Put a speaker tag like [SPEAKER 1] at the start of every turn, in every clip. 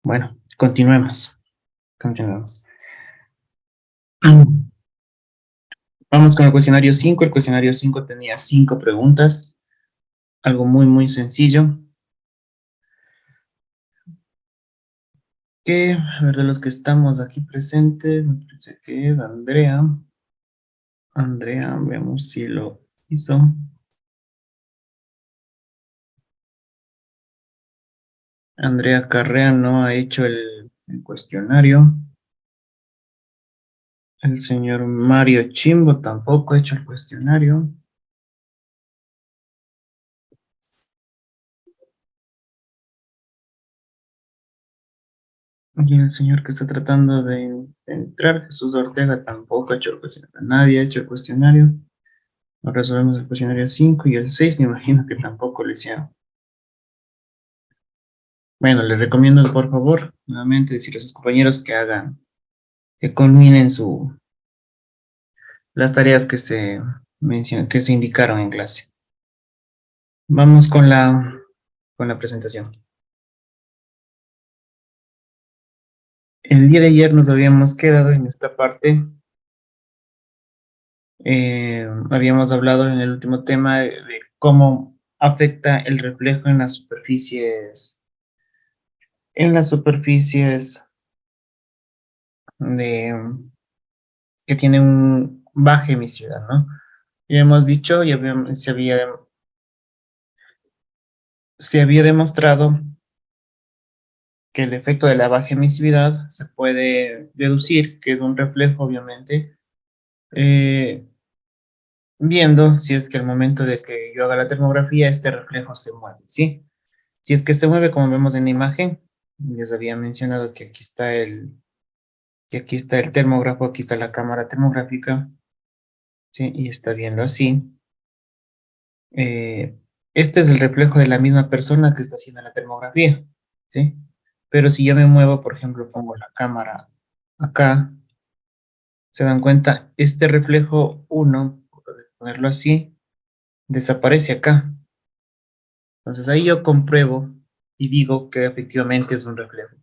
[SPEAKER 1] Bueno, continuemos. Continuemos. Vamos con el cuestionario 5. El cuestionario 5 tenía 5 preguntas, algo muy, muy sencillo. Que, a ver, de los que estamos aquí presentes, me parece que es Andrea. Andrea, veamos si lo hizo. Andrea Carrea no ha hecho el cuestionario. El señor Mario Chimbo tampoco ha hecho el cuestionario. Y el señor que está tratando de entrar, Jesús Ortega, tampoco ha hecho el cuestionario. Nadie ha hecho el cuestionario. Ahora resolvemos el cuestionario 5 y el 6 me imagino que tampoco lo hicieron. Bueno, les recomiendo, por favor, nuevamente decirle a sus compañeros que hagan, que culminen las tareas que que se indicaron en clase. Vamos con la presentación. El día de ayer nos habíamos quedado en esta parte. Habíamos hablado en el último tema de cómo afecta el reflejo en las superficies de, que tienen baja emisividad, ¿no? Y hemos dicho, se había demostrado que el efecto de la baja emisividad se puede deducir, que es un reflejo, obviamente, eh, viendo si es que al momento de que yo haga la termografía, este reflejo se mueve, ¿sí? Si es que se mueve, como vemos en la imagen, les había mencionado que aquí está el termógrafo, aquí está la cámara termográfica, ¿sí? Y está viendo así. eh, este es el reflejo de la misma persona que está haciendo la termografía, ¿sí? Pero si yo me muevo, por ejemplo, pongo la cámara acá, se dan cuenta, este reflejo uno, por ponerlo así, desaparece acá. Entonces ahí yo compruebo y digo que efectivamente es un reflejo.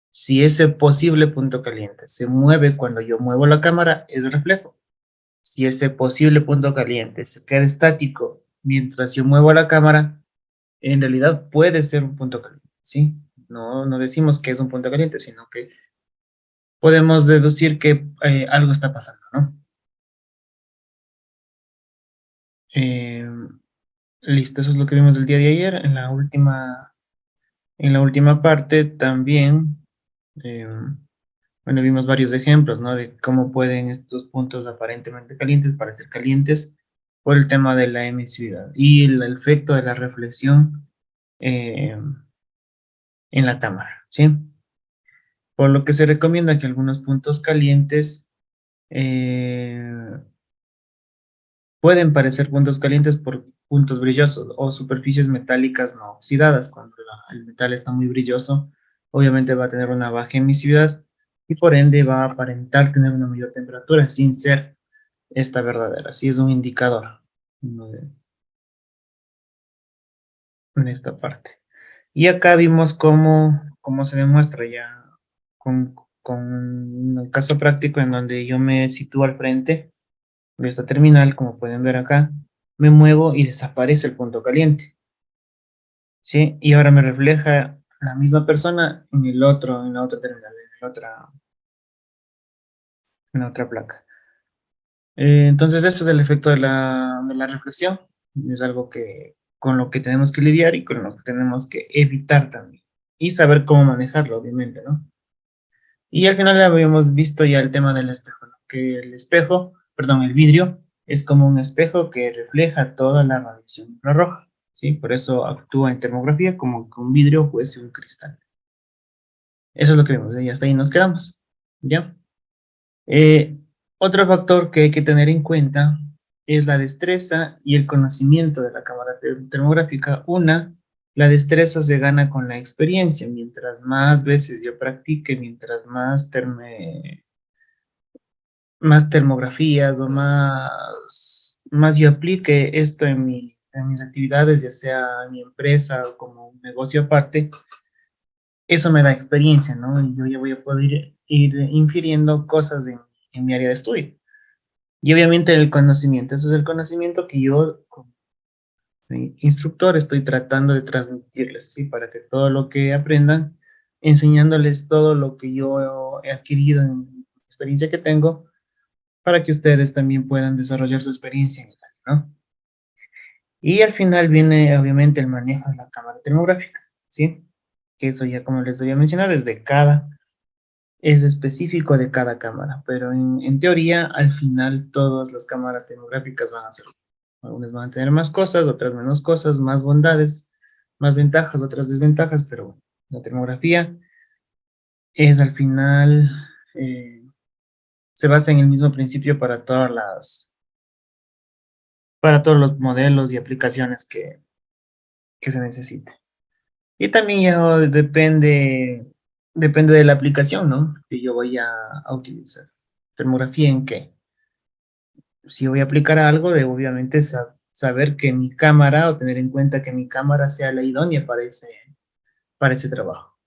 [SPEAKER 1] Si ese posible punto caliente se mueve cuando yo muevo la cámara, es reflejo. Si ese posible punto caliente se queda estático mientras yo muevo la cámara, en realidad puede ser un punto caliente, ¿sí? No decimos que es un punto caliente, sino que podemos deducir que algo está pasando, ¿no? Eh, listo, eso es lo que vimos el día de ayer. En la última parte también, eh, bueno, vimos varios ejemplos, ¿no? De cómo pueden estos puntos aparentemente calientes parecer calientes por el tema de la emisividad y el efecto de la reflexión eh, en la cámara, ¿sí? Por lo que se recomienda que algunos puntos calientes eh, pueden parecer puntos calientes por puntos brillosos o superficies metálicas no oxidadas. Cuando el metal está muy brilloso, obviamente va a tener una baja emisividad y por ende va a aparentar tener una mayor temperatura sin ser esta verdadera. Así es un indicador, ¿no? En esta parte. Y acá vimos cómo se demuestra ya con un caso práctico en donde yo me sitúo al frente de esta terminal, como pueden ver acá, me muevo y desaparece el punto caliente, ¿sí? Y ahora me refleja la misma persona en la otra terminal, en la otra placa. Entonces, ese es el efecto de de la reflexión. Es algo con lo que tenemos que lidiar y con lo que tenemos que evitar también. Y saber cómo manejarlo, obviamente, ¿no? Y al final habíamos visto ya el tema del espejo, ¿no? Que el espejo, perdón, el vidrio es como un espejo que refleja toda la radiación infrarroja, ¿sí? Por eso actúa en termografía como que un vidrio fuese un cristal. Eso es lo que vemos, y hasta ahí nos quedamos, ¿ya? Eh, otro factor que hay que tener en cuenta es la destreza y el conocimiento de la cámara termográfica. La destreza se gana con la experiencia. Mientras más veces yo practique, mientras más termografías o más yo aplique esto en mis actividades, ya sea en mi empresa o como un negocio aparte, eso me da experiencia, ¿no? Y yo ya voy a poder ir infiriendo cosas en mi área de estudio. Y obviamente el conocimiento, eso es el conocimiento que yo como instructor estoy tratando de transmitirles, ¿sí? Para que todo lo que aprendan, enseñándoles todo lo que yo he adquirido en la experiencia que tengo, para que ustedes también puedan desarrollar su experiencia en el área, ¿no? Y al final viene obviamente el manejo de la cámara termográfica, ¿sí? Que eso ya como les había mencionado, es específico de cada cámara, pero en teoría al final todas las cámaras termográficas van a ser, algunas van a tener más cosas, otras menos cosas, más bondades, más ventajas, otras desventajas, pero bueno, la termografía es al final, eh, se basa en el mismo principio para todos los modelos y aplicaciones que se necesiten. Y también ya depende de la aplicación, ¿no? Que yo voy a utilizar. ¿Termografía en qué? Si voy a aplicar algo, debo obviamente saber que mi cámara o tener en cuenta que mi cámara sea la idónea para ese trabajo.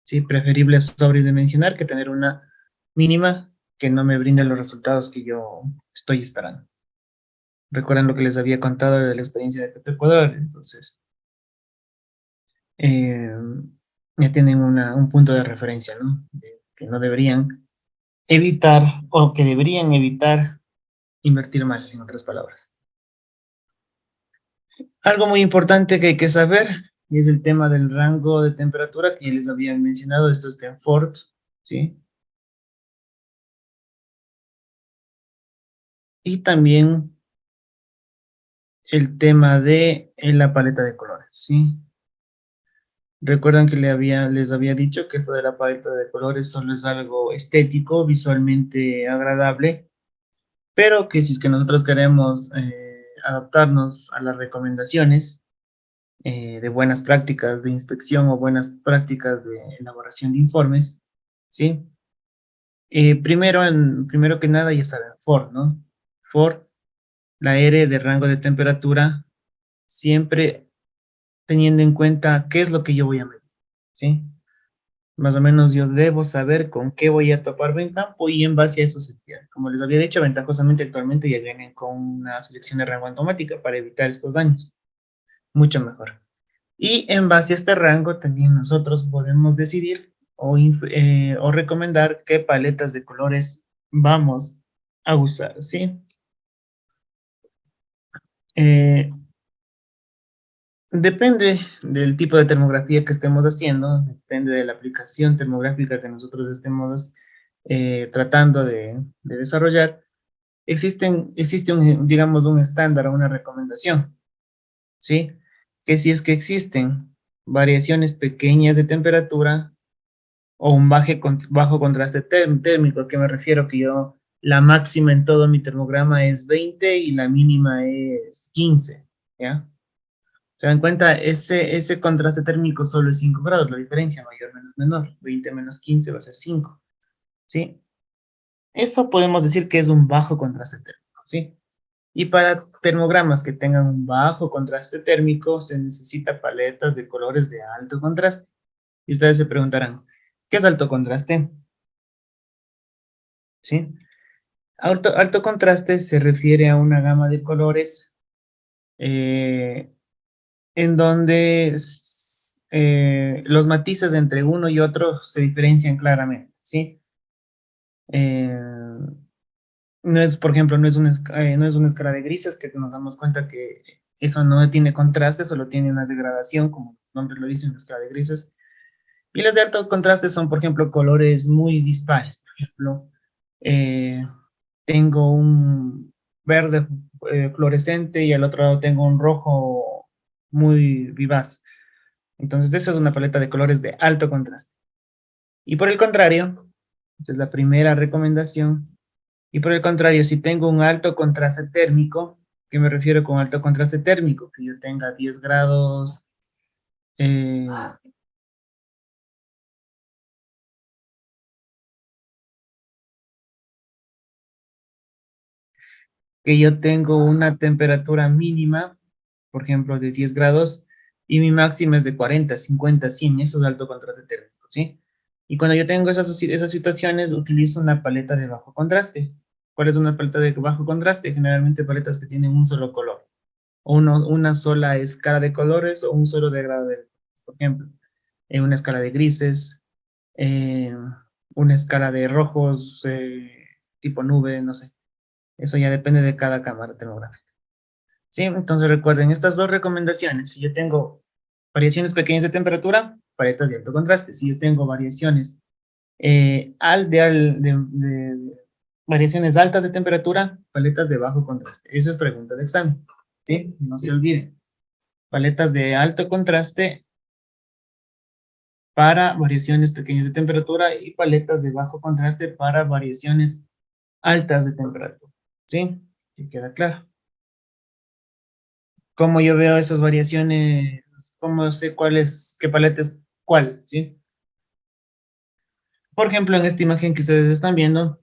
[SPEAKER 1] ¿Sí? Preferible sobredimensionar que tener una mínima que no me brinde los resultados que yo estoy esperando. Recuerdan lo que les había contado de la experiencia de Petroecuador, entonces eh, ya tienen un punto de referencia, ¿no? Que no deberían evitar o que deberían evitar invertir mal, en otras palabras. Algo muy importante que hay que saber es el tema del rango de temperatura que ya les había mencionado, esto es Stanford, ¿sí? Y también el tema de la paleta de colores, ¿sí? Recuerdan que les había dicho que esto de la paleta de colores solo es algo estético, visualmente agradable, pero que si es que nosotros queremos adaptarnos a las recomendaciones de buenas prácticas de inspección o buenas prácticas de elaboración de informes, ¿sí? Primero que nada, ya saben, Ford, ¿no? Ford, la R de rango de temperatura, siempre teniendo en cuenta qué es lo que yo voy a medir, ¿sí? Más o menos yo debo saber con qué voy a toparme en campo y en base a eso se tira. Como les había dicho, ventajosamente actualmente ya vienen con una selección de rango automática para evitar estos daños. Mucho mejor. Y en base a este rango también nosotros podemos decidir o recomendar qué paletas de colores vamos a usar, ¿sí? Eh, Depende del tipo de termografía que estemos haciendo, depende de la aplicación termográfica que nosotros estemos tratando de desarrollar. Existe digamos, un estándar o una recomendación, ¿sí? Que si es que existen variaciones pequeñas de temperatura o un bajo contraste térmico, ¿a qué me refiero? Que yo, la máxima en todo mi termograma es 20 y la mínima es 15, ¿ya? ¿Se dan cuenta? Ese contraste térmico solo es 5 grados, la diferencia mayor menos menor. 20 menos 15 va a ser 5, ¿sí? Eso podemos decir que es un bajo contraste térmico, ¿sí? Y para termogramas que tengan un bajo contraste térmico, se necesita paletas de colores de alto contraste. Y ustedes se preguntarán, ¿qué es alto contraste? ¿Sí? Alto contraste se refiere a una gama de colores eh, en donde los matices entre uno y otro se diferencian claramente, ¿sí? Eh, no es, por ejemplo, no es una escala de grises que nos damos cuenta que eso no tiene contraste, solo tiene una degradación, como el nombre lo dice, una escala de grises. Y los de alto contraste son, por ejemplo, colores muy dispares. Por ejemplo, eh, tengo un verde fluorescente y al otro lado tengo un rojo muy vivaz. Entonces, esa es una paleta de colores de alto contraste. Y por el contrario, esta es la primera recomendación. Y por el contrario, si tengo un alto contraste térmico, ¿qué me refiero con alto contraste térmico? Que yo tenga 10 grados, eh, que yo tengo una temperatura mínima, por ejemplo, de 10 grados, y mi máxima es de 40, 50, 100, eso es alto contraste térmico, ¿sí? Y cuando yo tengo esas situaciones, utilizo una paleta de bajo contraste. ¿Cuál es una paleta de bajo contraste? Generalmente paletas que tienen un solo color, o una sola escala de colores, o un solo degrado de, por ejemplo, una escala de grises, eh, una escala de rojos, tipo nube, no sé. Eso ya depende de cada cámara termográfica. Sí, entonces recuerden estas dos recomendaciones. Si yo tengo variaciones pequeñas de temperatura, paletas de alto contraste. Si yo tengo variaciones variaciones altas de temperatura, paletas de bajo contraste. Eso es pregunta de examen. ¿Sí? No se olviden. Paletas de alto contraste para variaciones pequeñas de temperatura y paletas de bajo contraste para variaciones altas de temperatura. ¿Sí? Que queda claro. Cómo yo veo esas variaciones, cómo sé cuál es, qué paleta es cuál, ¿sí? Por ejemplo, en esta imagen que ustedes están viendo,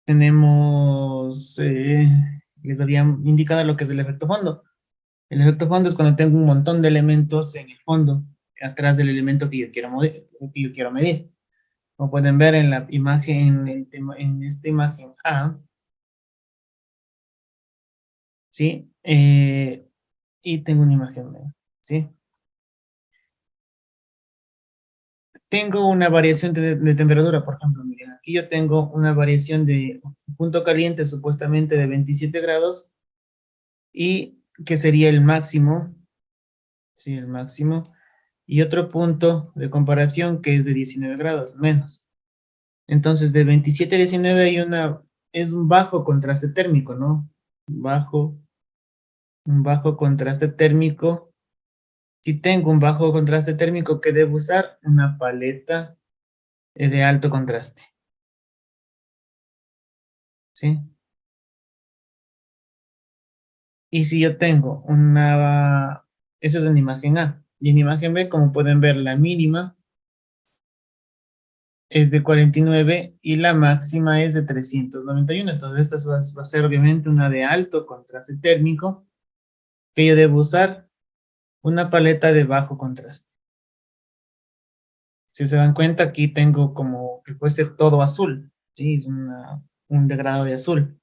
[SPEAKER 1] tenemos, les había indicado lo que es el efecto fondo. El efecto fondo es cuando tengo un montón de elementos en el fondo, atrás del elemento que yo quiero medir. Como pueden ver en la imagen, en esta imagen A, ¿sí? Y tengo una imagen B, ¿sí? Tengo una variación de temperatura, por ejemplo, miren, aquí yo tengo una variación de punto caliente supuestamente de 27 grados y que sería el máximo, sí, el máximo, y otro punto de comparación que es de 19 grados, menos. Entonces, de 27 a 19 es un bajo contraste térmico, ¿no? Bajo, un bajo contraste térmico. Si tengo un bajo contraste térmico, ¿qué debo usar? Una paleta de alto contraste, ¿sí? Y si yo tengo esa es en imagen A. Y en imagen B, como pueden ver, la mínima es de 49 y la máxima es de 391. Entonces, esta va a ser obviamente una de alto contraste térmico que yo debo usar una paleta de bajo contraste. Si se dan cuenta, aquí tengo como que fuese todo azul, ¿sí? Es un degradado de azul.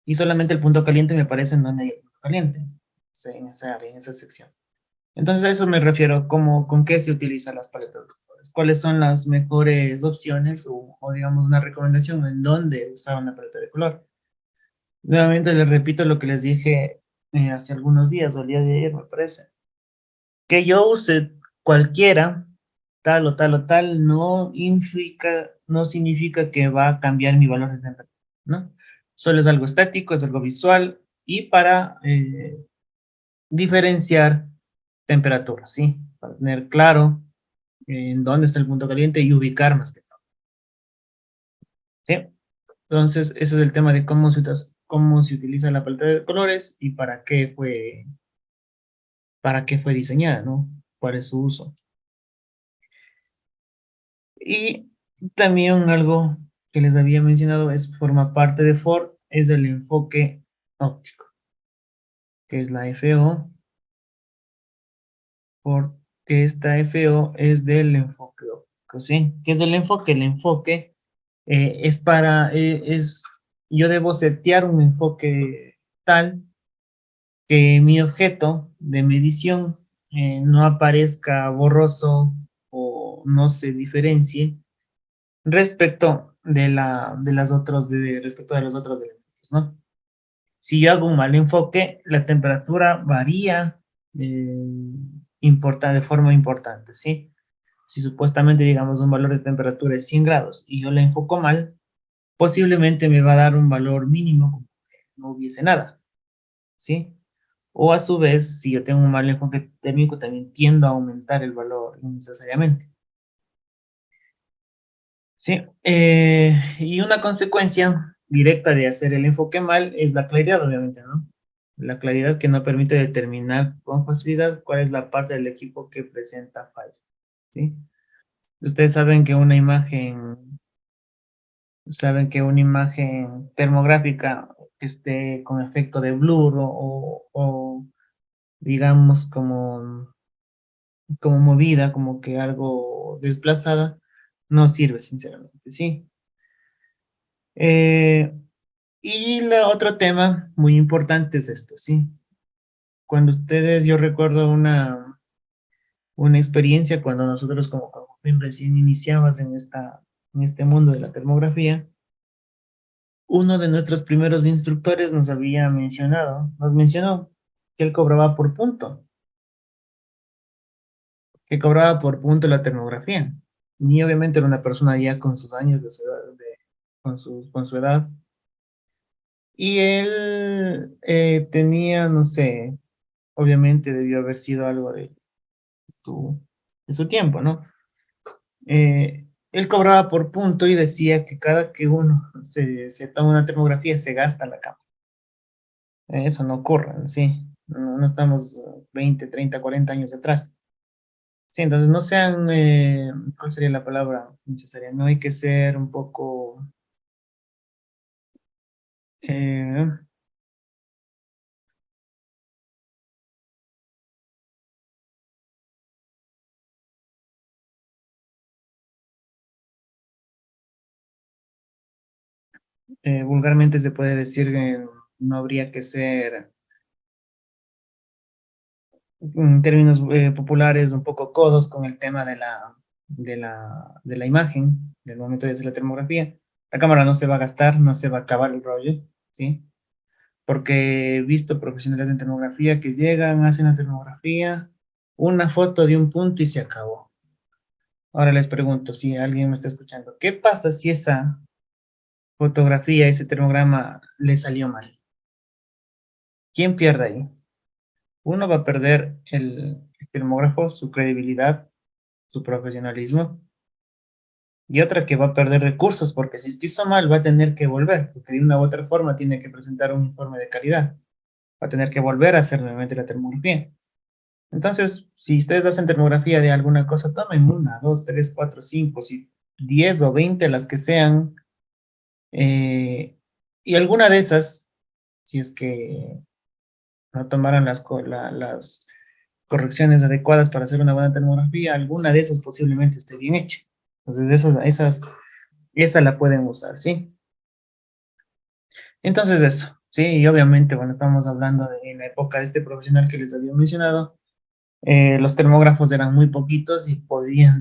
[SPEAKER 1] Y solamente el punto caliente me aparece en donde hay el punto caliente, sí, en esa área, en esa sección. Entonces a eso me refiero, con qué se utilizan las paletas de colores. ¿Cuáles son las mejores opciones o digamos una recomendación en dónde usar una paleta de color? Nuevamente les repito lo que les dije hace algunos días o el día de ayer, me parece. Que yo use cualquiera, tal o tal o tal, no significa que va a cambiar mi valor de temperatura, ¿no? Solo es algo estático, es algo visual y para diferenciar temperaturas, ¿sí? Para tener claro en dónde está el punto caliente y ubicar más que todo, ¿sí? Entonces, ese es el tema de cómo se utiliza la paleta de colores y para qué fue diseñada, ¿no? ¿Cuál es su uso? Y también algo que les había mencionado forma parte de Ford, es el enfoque óptico, que es la FO, porque esta FO es del enfoque óptico, ¿sí? ¿Qué es el enfoque? El enfoque yo debo setear un enfoque tal que mi objeto de medición no aparezca borroso o no se diferencie respecto de los otros elementos, ¿no? Si yo hago un mal enfoque, la temperatura varía de forma importante, ¿sí? Si supuestamente, digamos, un valor de temperatura es 100 grados y yo la enfoco mal, posiblemente me va a dar un valor mínimo como que no hubiese nada, ¿sí? O a su vez, si yo tengo un mal enfoque térmico, también tiendo a aumentar el valor innecesariamente. Sí, y una consecuencia directa de hacer el enfoque mal es la claridad, obviamente, ¿no? La claridad que no permite determinar con facilidad cuál es la parte del equipo que presenta fallo, ¿sí? Ustedes saben que una imagen termográfica que esté con efecto de blur o digamos como como movida, como que algo desplazada, no sirve, sinceramente, ¿sí? Eh, y la otro tema muy importante es esto, ¿sí? Cuando ustedes, yo recuerdo una experiencia cuando nosotros como recién iniciamos en este mundo de la termografía, uno de nuestros primeros instructores nos mencionó que él cobraba por punto, que cobraba por punto la termografía. Y obviamente era una persona ya con sus años de su edad, con su edad. Y él tenía, no sé, obviamente debió haber sido algo su, de su tiempo, ¿no? Él cobraba por punto y decía que cada que uno se toma una termografía se gasta la cámara. Eso no ocurre, sí. No, no estamos 20, 30, 40 años atrás. Sí, entonces no sean, ¿cuál sería la palabra necesaria? No hay que ser un poco, eh, vulgarmente se puede decir que no habría que ser, en términos populares, un poco codos con el tema de la imagen, del momento de hacer la termografía. La cámara no se va a gastar, no se va a acabar el rollo, ¿sí? Porque he visto profesionales en termografía que llegan, hacen la termografía, una foto de un punto y se acabó. Ahora les pregunto, si alguien me está escuchando, ¿qué pasa si esa fotografía, ese termograma le salió mal? ¿Quién pierde ahí? Uno va a perder el termógrafo, su credibilidad, su profesionalismo, y otra que va a perder recursos, porque si es que hizo mal va a tener que volver, porque de una u otra forma tiene que presentar un informe de calidad, va a tener que volver a hacer nuevamente la termografía. Entonces, si ustedes hacen termografía de alguna cosa, tomen una, dos, tres, cuatro, cinco, si 10 o 20, las que sean, y alguna de esas, si es que no tomaron las correcciones adecuadas para hacer una buena termografía, alguna de esas posiblemente esté bien hecha. Entonces, esa la pueden usar, ¿sí? Entonces, eso, ¿sí? Y obviamente, bueno, estamos hablando de en la época de este profesional que les había mencionado, los termógrafos eran muy poquitos y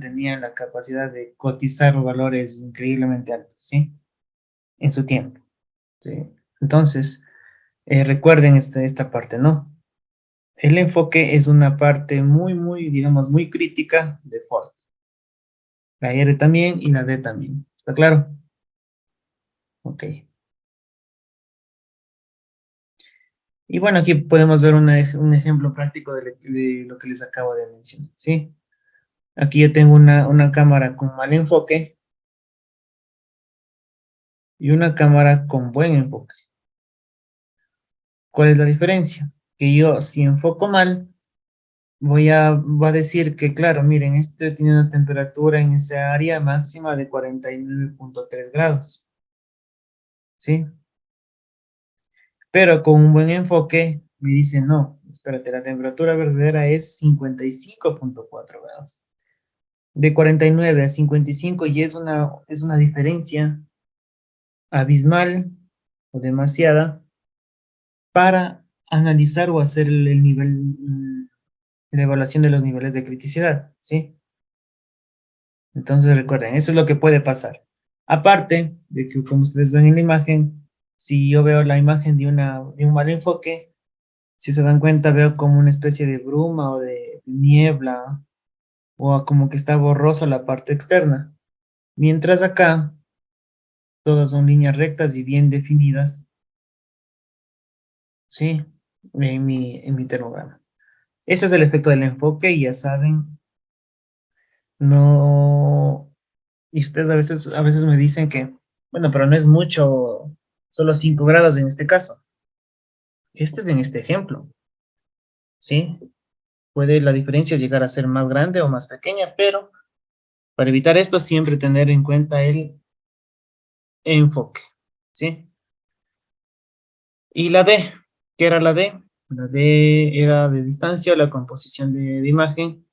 [SPEAKER 1] tenían la capacidad de cotizar valores increíblemente altos, ¿sí? En su tiempo, ¿sí? Entonces, recuerden esta parte, ¿no? El enfoque es una parte muy, digamos, muy crítica de Ford. La R también y la D también. ¿Está claro? Ok. Y bueno, aquí podemos ver un ejemplo práctico de lo que les acabo de mencionar, ¿sí? Aquí yo tengo una cámara con mal enfoque y una cámara con buen enfoque. ¿Cuál es la diferencia? Que yo, si enfoco mal, va a decir que, claro, miren, este tiene una temperatura en esa área máxima de 49,3 grados, ¿sí? Pero con un buen enfoque me dice, no, espérate, la temperatura verdadera es 55,4 grados. De 49 a 55 y es una diferencia abismal o demasiada para analizar o hacer el nivel, la evaluación de los niveles de criticidad, ¿sí? Entonces recuerden, eso es lo que puede pasar. Aparte de que, como ustedes ven en la imagen, si yo veo la imagen de un mal enfoque, si se dan cuenta, veo como una especie de bruma o de niebla, o como que está borrosa la parte externa. Mientras acá, todas son líneas rectas y bien definidas, ¿sí? En mi termograma. Ese es el efecto del enfoque y ya saben, no. Y ustedes a veces me dicen que, bueno, pero no es mucho, solo 5 grados en este caso. Este es en este ejemplo, ¿sí? Puede la diferencia llegar a ser más grande o más pequeña, pero para evitar esto, siempre tener en cuenta el enfoque, ¿sí? Y la D, ¿qué era la D? La D era de distancia o la composición de imagen.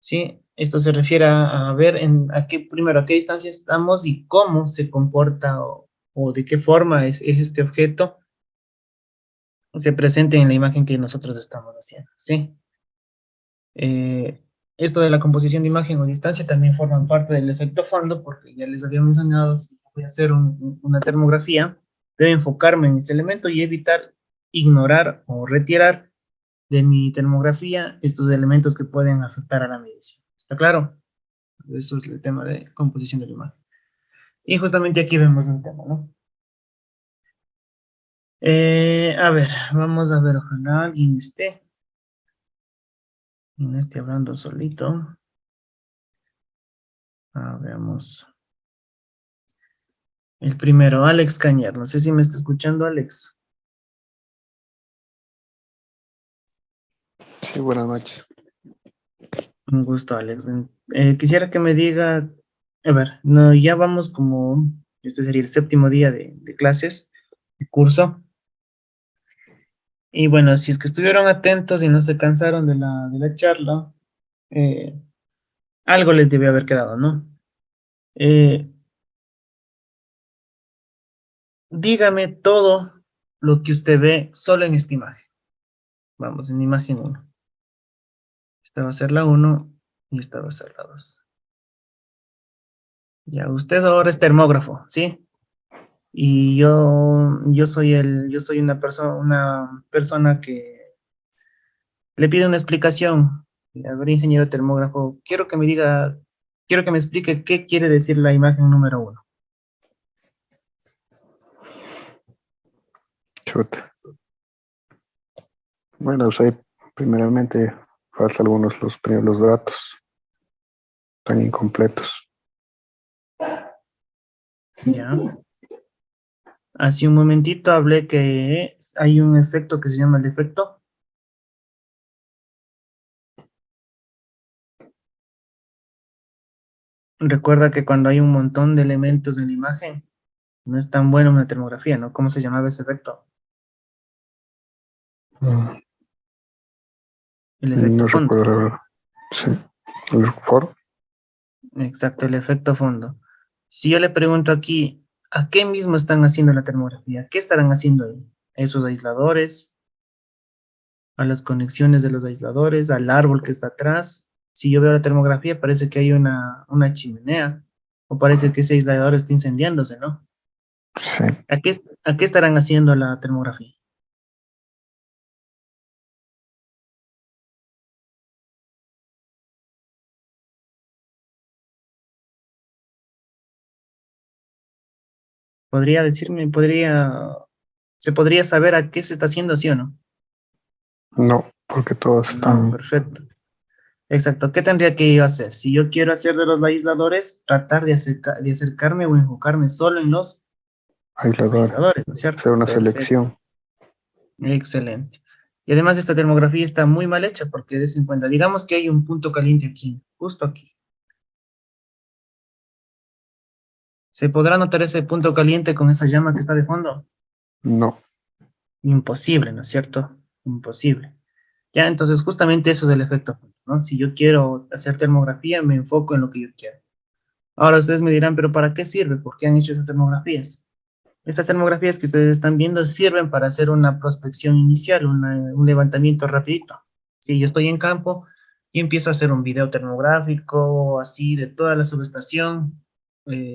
[SPEAKER 1] ¿sí? Esto se refiere a ver a qué, primero, a qué distancia estamos y cómo se comporta o de qué forma es este objeto se presente en la imagen que nosotros estamos haciendo, ¿sí? Esto de la composición de imagen o distancia también forma parte del efecto fondo, porque ya les había mencionado, si voy a hacer una termografía, debo enfocarme en ese elemento y evitar ignorar o retirar de mi termografía estos elementos que pueden afectar a la medición. ¿Está claro? Eso es el tema de composición de la imagen. Y justamente aquí vemos un tema, ¿no? A ver, vamos a ver, ojalá alguien esté, no esté hablando solito. Veamos. El primero, Alex Cañar. No sé si me está escuchando, Alex.
[SPEAKER 2] Sí, buenas noches.
[SPEAKER 1] Un gusto, Alex. Quisiera que me diga, a ver, no, ya vamos como, este sería el séptimo día de clases, de curso. Y bueno, si es que estuvieron atentos y no se cansaron de la charla, eh, algo les debió haber quedado, ¿no? Eh, Dígame todo lo que usted ve solo en esta imagen. Vamos, en imagen uno. Esta va a ser la uno y esta va a ser la 2. Ya, usted ahora es termógrafo, ¿sí? Y yo soy una persona que le pide una explicación. A ver, ingeniero termógrafo, quiero que me explique qué quiere decir la imagen número uno.
[SPEAKER 2] Chuta. Bueno, pues ahí primeramente falta los primeros datos, tan incompletos.
[SPEAKER 1] Ya. Hace un momentito hablé que hay un efecto que se llama el efecto. Recuerda que cuando hay un montón de elementos en la imagen, no es tan bueno una termografía, ¿no? ¿Cómo se llamaba ese efecto?
[SPEAKER 2] Mm,
[SPEAKER 1] El efecto
[SPEAKER 2] No
[SPEAKER 1] fondo.
[SPEAKER 2] recuerdo la verdad. Sí, el foro.
[SPEAKER 1] Exacto, el efecto fondo. Si yo le pregunto aquí, ¿a qué mismo están haciendo la termografía? ¿Qué estarán haciendo ahí? ¿A esos aisladores? ¿A las conexiones de los aisladores? ¿Al árbol que está atrás? Si yo veo la termografía, parece que hay una chimenea, o parece que ese aislador está incendiándose, ¿no?
[SPEAKER 2] Sí,
[SPEAKER 1] ¿A qué estarán haciendo la termografía? ¿Podría decirme, se podría saber a qué se está haciendo, sí o no?
[SPEAKER 2] no, porque todos
[SPEAKER 1] No,
[SPEAKER 2] están
[SPEAKER 1] perfecto. Exacto. ¿Qué tendría que yo hacer? Si yo quiero hacer de los aisladores, tratar de acercarme o enfocarme solo en los
[SPEAKER 2] aisladores.
[SPEAKER 1] aisladores, ¿no es cierto?
[SPEAKER 2] Hacer una
[SPEAKER 1] Perfecto.
[SPEAKER 2] selección.
[SPEAKER 1] Excelente. Y además esta termografía está muy mal hecha porque des en cuenta, digamos que hay un punto caliente aquí, justo aquí. ¿Se podrá notar ese punto caliente con esa llama que está de fondo?
[SPEAKER 2] No,
[SPEAKER 1] Imposible, ¿no es cierto? Imposible. Ya, entonces justamente eso es el efecto, ¿no? Si yo quiero hacer termografía, me enfoco en lo que yo quiero. Ahora ustedes me dirán, pero ¿para qué sirve? ¿Por qué han hecho esas termografías? Estas termografías que ustedes están viendo sirven para hacer una prospección inicial, un levantamiento rapidito. Si yo estoy en campo y empiezo a hacer un video termográfico, así, de toda la subestación,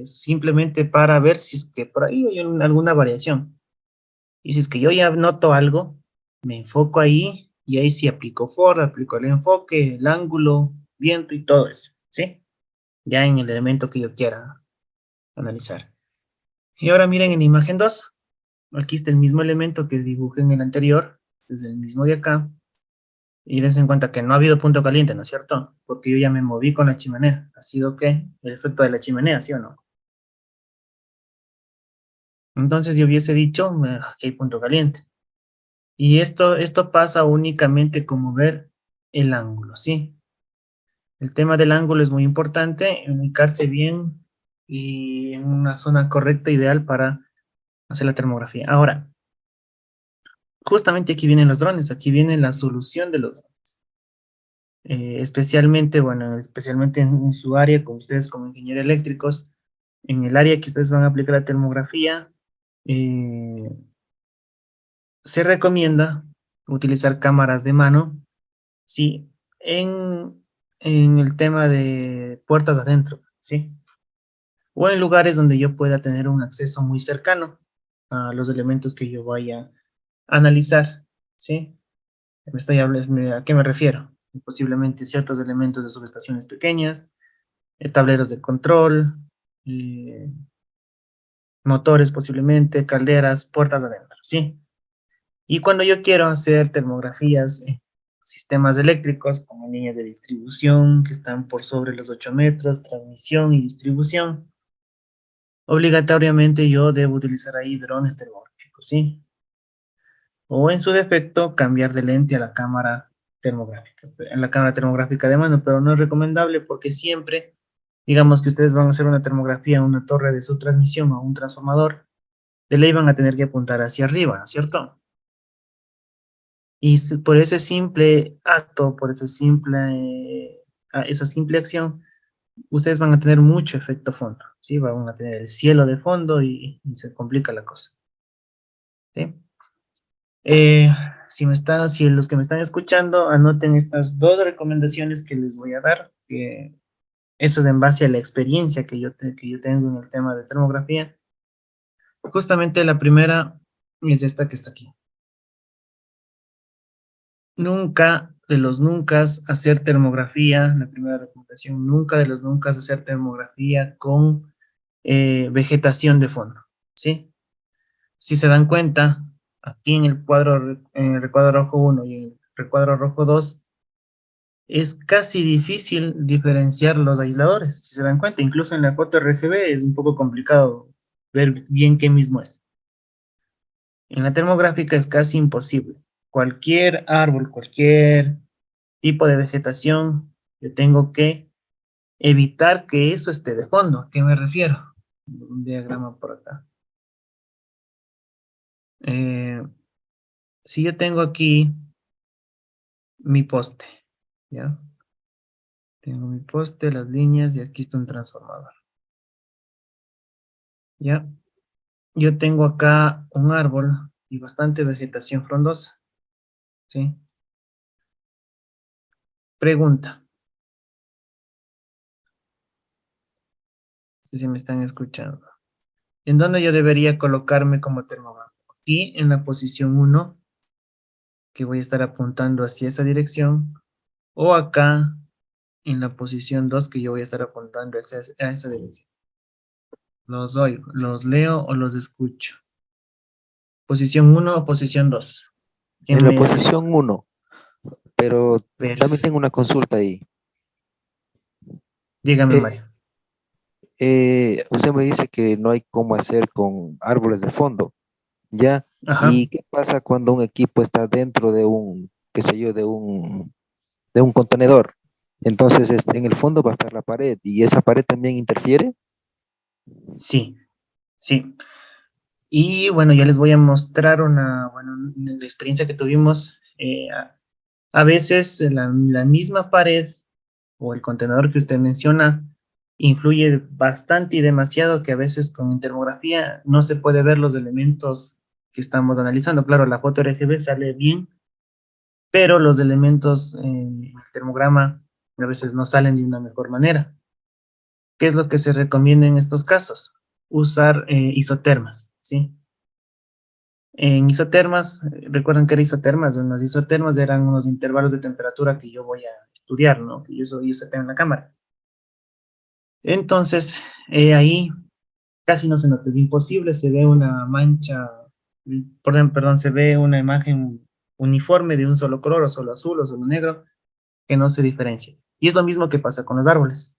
[SPEAKER 1] simplemente para ver si es que por ahí hay alguna variación. Y si es que yo ya noto algo, me enfoco ahí y ahí sí aplico Ford, aplico el enfoque, el ángulo, viento y todo eso, ¿sí? Ya en el elemento que yo quiera analizar. Y ahora miren en imagen 2. Aquí está el mismo elemento que dibujé en el anterior, es el mismo de acá. Y dense en cuenta que no ha habido punto caliente, ¿no es cierto? Porque yo ya me moví con la chimenea. ¿Ha sido qué? El efecto de la chimenea, ¿sí o no? Entonces yo hubiese dicho que hay punto caliente. Y esto pasa únicamente como ver el ángulo, ¿sí? El tema del ángulo es muy importante, ubicarse bien y en una zona correcta, ideal para hacer la termografía. Ahora, justamente aquí vienen los drones, aquí viene la solución de los drones. especialmente, bueno, especialmente en su área, con ustedes como ingenieros eléctricos, en el área que ustedes van a aplicar la termografía, eh, se recomienda utilizar cámaras de mano, ¿sí? En el tema de puertas adentro, ¿sí? O en lugares donde yo pueda tener un acceso muy cercano a los elementos que yo vaya a analizar, ¿sí? ¿A qué me refiero? Posiblemente ciertos elementos de subestaciones pequeñas, tableros de control, eh, motores posiblemente, calderas, puertas adentro, ¿sí? Y cuando yo quiero hacer termografías en sistemas eléctricos como líneas de distribución que están por sobre los 8 metros, transmisión y distribución, obligatoriamente yo debo utilizar ahí drones termográficos, ¿sí? O en su defecto, cambiar de lente a la cámara termográfica, en la cámara termográfica de mano, pero no es recomendable porque siempre, digamos que ustedes van a hacer una termografía a una torre de subtransmisión o un transformador, de ley van a tener que apuntar hacia arriba, ¿no es cierto? Y por ese simple acto, por ese simple, esa simple acción, ustedes van a tener mucho efecto fondo, ¿sí? Van a tener el cielo de fondo y se complica la cosa, ¿sí? Eh, si los que me están escuchando, anoten estas dos recomendaciones que les voy a dar, que eso es en base a la experiencia que yo tengo en el tema de termografía. Justamente la primera es esta que está aquí. Nunca de los nunca hacer termografía, la primera recomendación, nunca de los nunca hacer termografía con vegetación de fondo, ¿sí? Si se dan cuenta, aquí en el recuadro rojo uno y en el recuadro rojo 2 es casi difícil diferenciar los aisladores, si se dan cuenta. Incluso en la foto RGB es un poco complicado ver bien qué mismo es. En la termográfica es casi imposible. Cualquier árbol, cualquier tipo de vegetación, yo tengo que evitar que eso esté de fondo. ¿A qué me refiero? Un diagrama por acá. Eh, si yo tengo aquí mi poste, ¿ya? Tengo mi poste, las líneas y aquí está un transformador, ¿ya? Yo tengo acá un árbol y bastante vegetación frondosa, ¿sí? Pregunta, si me están escuchando. ¿En dónde yo debería colocarme como termómetro? Aquí en la posición uno, que voy a estar apuntando hacia esa dirección, o acá en la posición 2, que yo voy a estar apuntando a esa dirección. Los oigo, los leo o los escucho. Posición uno o posición 2. ¿Quién
[SPEAKER 3] En la
[SPEAKER 1] me responde?
[SPEAKER 3] posición uno, pero también
[SPEAKER 1] Perfecto.
[SPEAKER 3] tengo una consulta ahí.
[SPEAKER 1] Dígame,
[SPEAKER 3] Eh,
[SPEAKER 1] Mario.
[SPEAKER 3] Usted me dice que no hay cómo hacer con árboles de fondo, ¿ya?
[SPEAKER 1] Ajá.
[SPEAKER 3] ¿Y qué pasa cuando un equipo está dentro de un, qué sé yo, de un contenedor? Entonces, en el fondo va a estar la pared y esa pared también interfiere.
[SPEAKER 1] Sí, sí. Y bueno, ya les voy a mostrar bueno, la experiencia que tuvimos. A veces la misma pared o el contenedor que usted menciona influye bastante y demasiado que a veces con termografía no se puede ver los elementos que estamos analizando. Claro, la foto RGB sale bien, pero los elementos en el termograma a veces no salen de una mejor manera. ¿Qué es lo que se recomienda en estos casos? Usar isotermas, ¿sí? En isotermas, recuerdan que eran isotermas, las isotermas eran unos intervalos de temperatura que yo voy a estudiar, ¿no? Que yo tengo en la cámara. Entonces, ahí casi no se nota, es imposible, se ve una mancha, perdón, se ve una imagen uniforme de un solo color, o solo azul, o solo negro, que no se diferencia. Y es lo mismo que pasa con los árboles.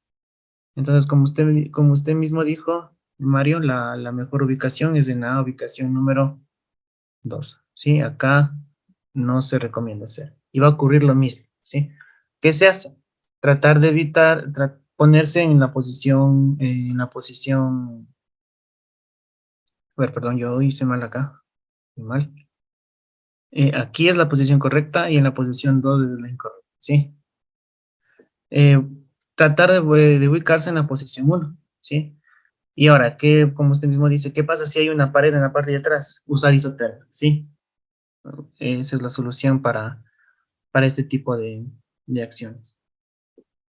[SPEAKER 1] Entonces, como usted mismo dijo, Mario, la mejor ubicación es en la ubicación número 2, ¿sí? Acá no se recomienda hacer. Y va a ocurrir lo mismo, ¿sí? ¿Qué se hace? Tratar de evitar, ponerse en la posición, a ver, perdón, yo hice mal acá, mal. Aquí es la posición correcta y en la posición 2 es la incorrecta, ¿sí? tratar de ubicarse en la posición uno, ¿sí? Y ahora, como usted mismo dice, ¿qué pasa si hay una pared en la parte de atrás? Usar isotérmica, ¿sí? Esa es la solución para este tipo de acciones.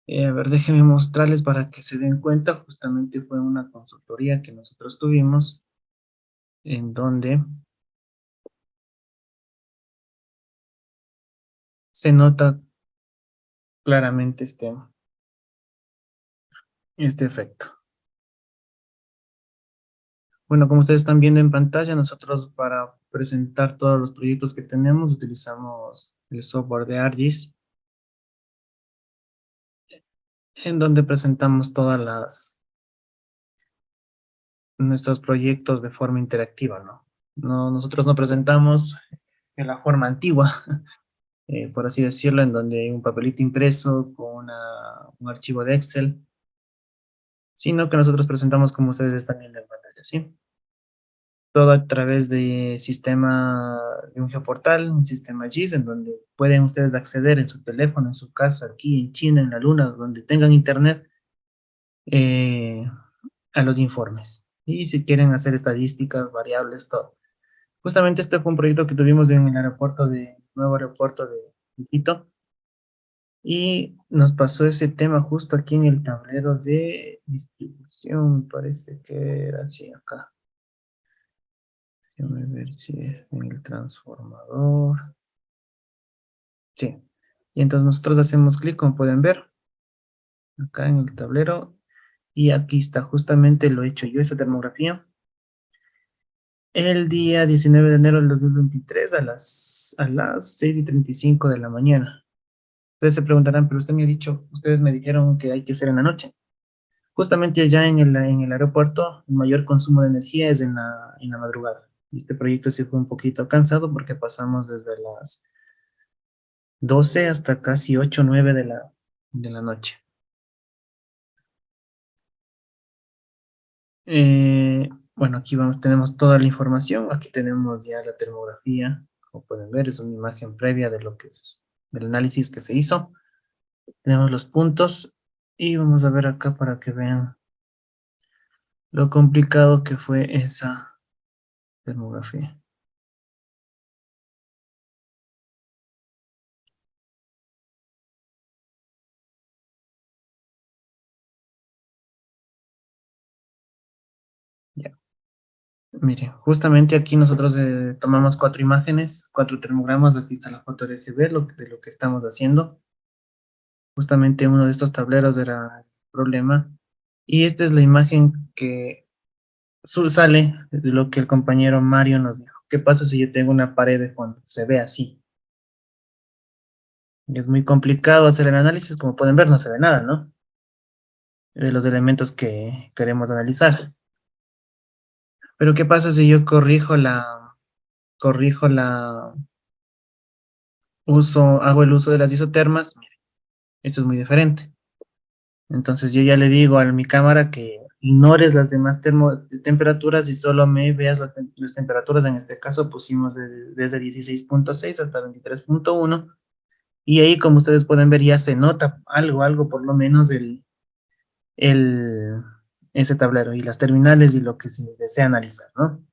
[SPEAKER 1] A ver, déjenme mostrarles para que se den cuenta. Justamente fue una consultoría que nosotros tuvimos en donde se nota claramente este efecto. Bueno, como ustedes están viendo en pantalla, nosotros para presentar todos los proyectos que tenemos utilizamos el software de ArcGIS, en donde presentamos nuestros proyectos de forma interactiva, ¿no? Nosotros no presentamos de la forma antigua, por así decirlo, en donde hay un papelito impreso con un archivo de Excel, sino que nosotros presentamos como ustedes están viendo en pantalla, ¿sí? Todo a través de un geoportal, un sistema GIS, en donde pueden ustedes acceder en su teléfono, en su casa, aquí en China, en la Luna, donde tengan internet, eh, a los informes. Y si quieren hacer estadísticas, variables, todo. Justamente este fue un proyecto que tuvimos en el nuevo aeropuerto de Quito, y nos pasó ese tema justo aquí en el tablero de distribución, parece que era así acá. Déjame ver si es en el transformador. Sí. Y entonces nosotros hacemos clic, como pueden ver, acá en el tablero. Y aquí está, justamente lo he hecho yo, esa termografía. El día 19 de enero del 2023 a las 6:35 de la mañana. Ustedes se preguntarán, pero ustedes me dijeron que hay que hacer en la noche. Justamente allá en el aeropuerto, el mayor consumo de energía es en la madrugada. Y este proyecto sí fue un poquito cansado porque pasamos desde las 12 hasta casi 8 9 de la noche. Bueno, aquí tenemos toda la información. Aquí tenemos ya la termografía. Como pueden ver, es una imagen previa de lo que es el análisis que se hizo. Tenemos los puntos y vamos a ver acá para que vean lo complicado que fue esa termografía. Ya. Mire, justamente aquí nosotros tomamos 4 imágenes, 4 termogramas. Aquí está la foto RGB de lo que estamos haciendo. Justamente uno de estos tableros era el problema. Y esta es la imagen que sale de lo que el compañero Mario nos dijo. ¿Qué pasa si yo tengo una pared de fondo? Se ve así. Y es muy complicado hacer el análisis. Como pueden ver, no se ve nada, ¿no? De los elementos que queremos analizar. Pero ¿qué pasa si yo hago el uso de las isotermas? Mire, esto es muy diferente. Entonces yo ya le digo a mi cámara que ignores las demás temperaturas y solo me veas las temperaturas. En este caso pusimos desde 16.6 hasta 23.1, y ahí, como ustedes pueden ver, ya se nota algo por lo menos el, ese tablero y las terminales y lo que se desea analizar, ¿no?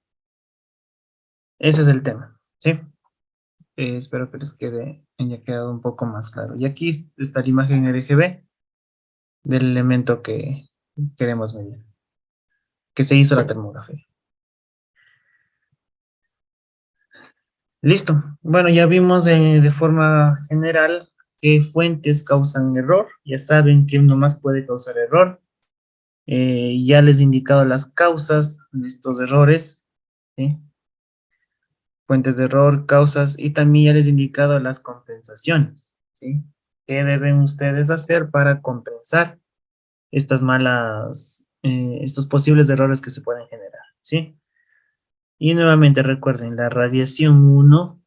[SPEAKER 1] Ese es el tema, ¿sí? Espero que les haya quedado un poco más claro. Y aquí está la imagen RGB del elemento que queremos medir, que se hizo la termografía. Listo. Bueno, ya vimos de forma general qué fuentes causan error. Ya saben que uno más puede causar error. Ya les he indicado las causas de estos errores, ¿sí? Fuentes de error, causas, y también ya les he indicado las compensaciones, ¿sí? ¿Qué deben ustedes hacer para compensar estos posibles errores que se pueden generar, ¿sí? Y nuevamente recuerden, la radiación 1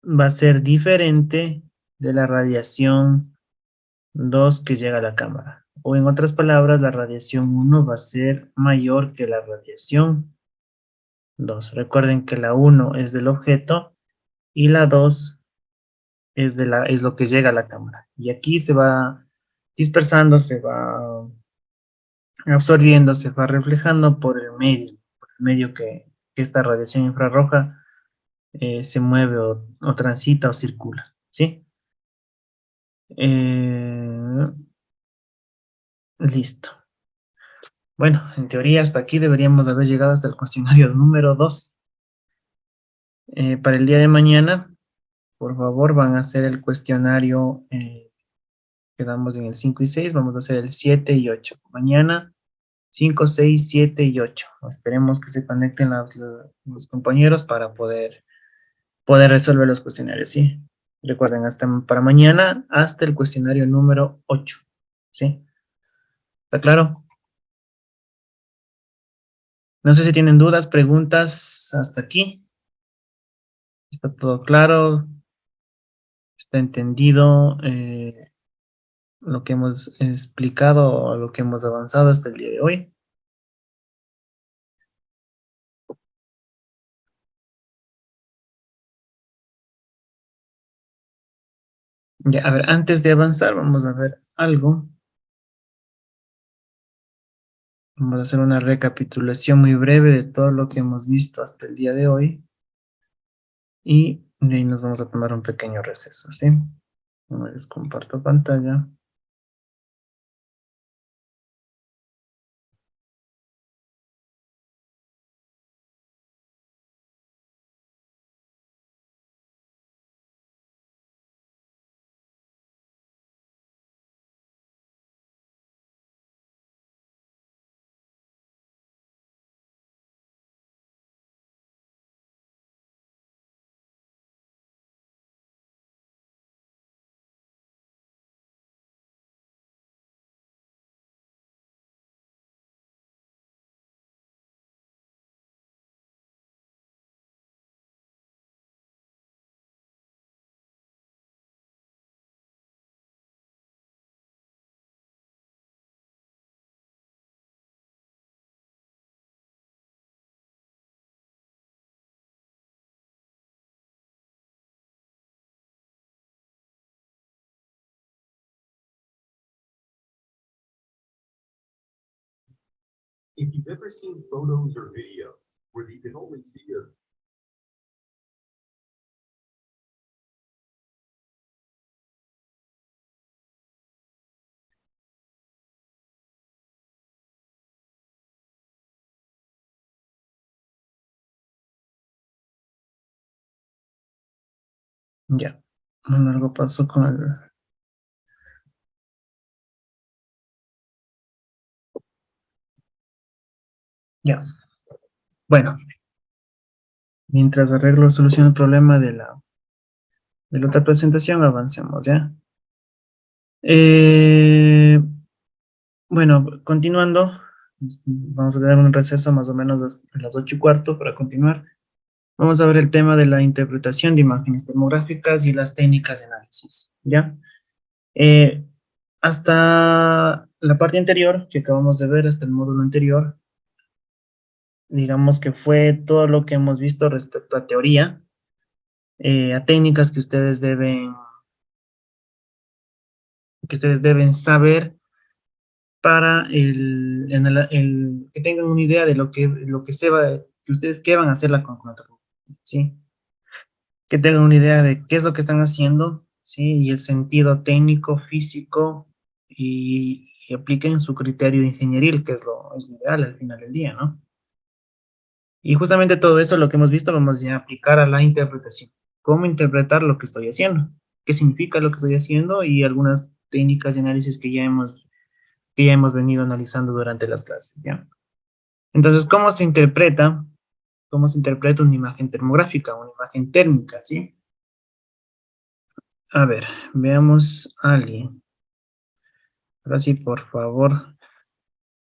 [SPEAKER 1] va a ser diferente de la radiación 2 que llega a la cámara. O en otras palabras, la radiación 1 va a ser mayor que la radiación 2. Recuerden que la 1 es del objeto y la 2 es lo que llega a la cámara. Y aquí se va dispersando, se va absorbiendo, se va reflejando por el medio que esta radiación infrarroja se mueve o transita o circula, ¿sí? Eh, listo. Bueno, en teoría hasta aquí deberíamos haber llegado hasta el cuestionario número 2. Para el día de mañana, por favor, van a hacer el cuestionario, quedamos en el 5 y 6, vamos a hacer el 7 y 8. Mañana, 5, 6, 7 y 8. Esperemos que se conecten los compañeros para poder resolver los cuestionarios, ¿sí? Recuerden, para mañana, hasta el cuestionario número 8, ¿sí? ¿Está claro? No sé si tienen dudas, preguntas hasta aquí. ¿Está todo claro? ¿Está entendido lo que hemos explicado o lo que hemos avanzado hasta el día de hoy? Ya, a ver, antes de avanzar, vamos a ver algo. Vamos a hacer una recapitulación muy breve de todo lo que hemos visto hasta el día de hoy. Y de ahí nos vamos a tomar un pequeño receso, ¿sí? Les comparto pantalla.
[SPEAKER 4] If you've ever seen photos or video where you can only see a
[SPEAKER 1] Ya. Algo pasó con el... Ya. Bueno, mientras arreglo, soluciono el problema de la otra presentación, avancemos, ¿ya? Eh, bueno, continuando, vamos a dar un receso más o menos a las 8:15 para continuar. Vamos a ver el tema de la interpretación de imágenes termográficas y las técnicas de análisis, ¿ya? Eh, hasta la parte anterior que acabamos de ver, hasta el módulo anterior, digamos que fue todo lo que hemos visto respecto a teoría, a técnicas que ustedes deben saber para que tengan una idea de lo que se va, que ustedes qué van a hacer la conclusión, ¿sí? Que tengan una idea de qué es lo que están haciendo, ¿sí? Y el sentido técnico, físico, y apliquen su criterio ingenieril, que es lo ideal al final del día, ¿no? Y justamente todo eso, lo que hemos visto, vamos a aplicar a la interpretación. ¿Cómo interpretar lo que estoy haciendo? ¿Qué significa lo que estoy haciendo? Y algunas técnicas de análisis que ya hemos venido analizando durante las clases, ¿ya? Entonces, ¿cómo se interpreta una imagen termográfica, una imagen térmica, ¿sí? A ver, veamos a alguien. Ahora sí, por favor,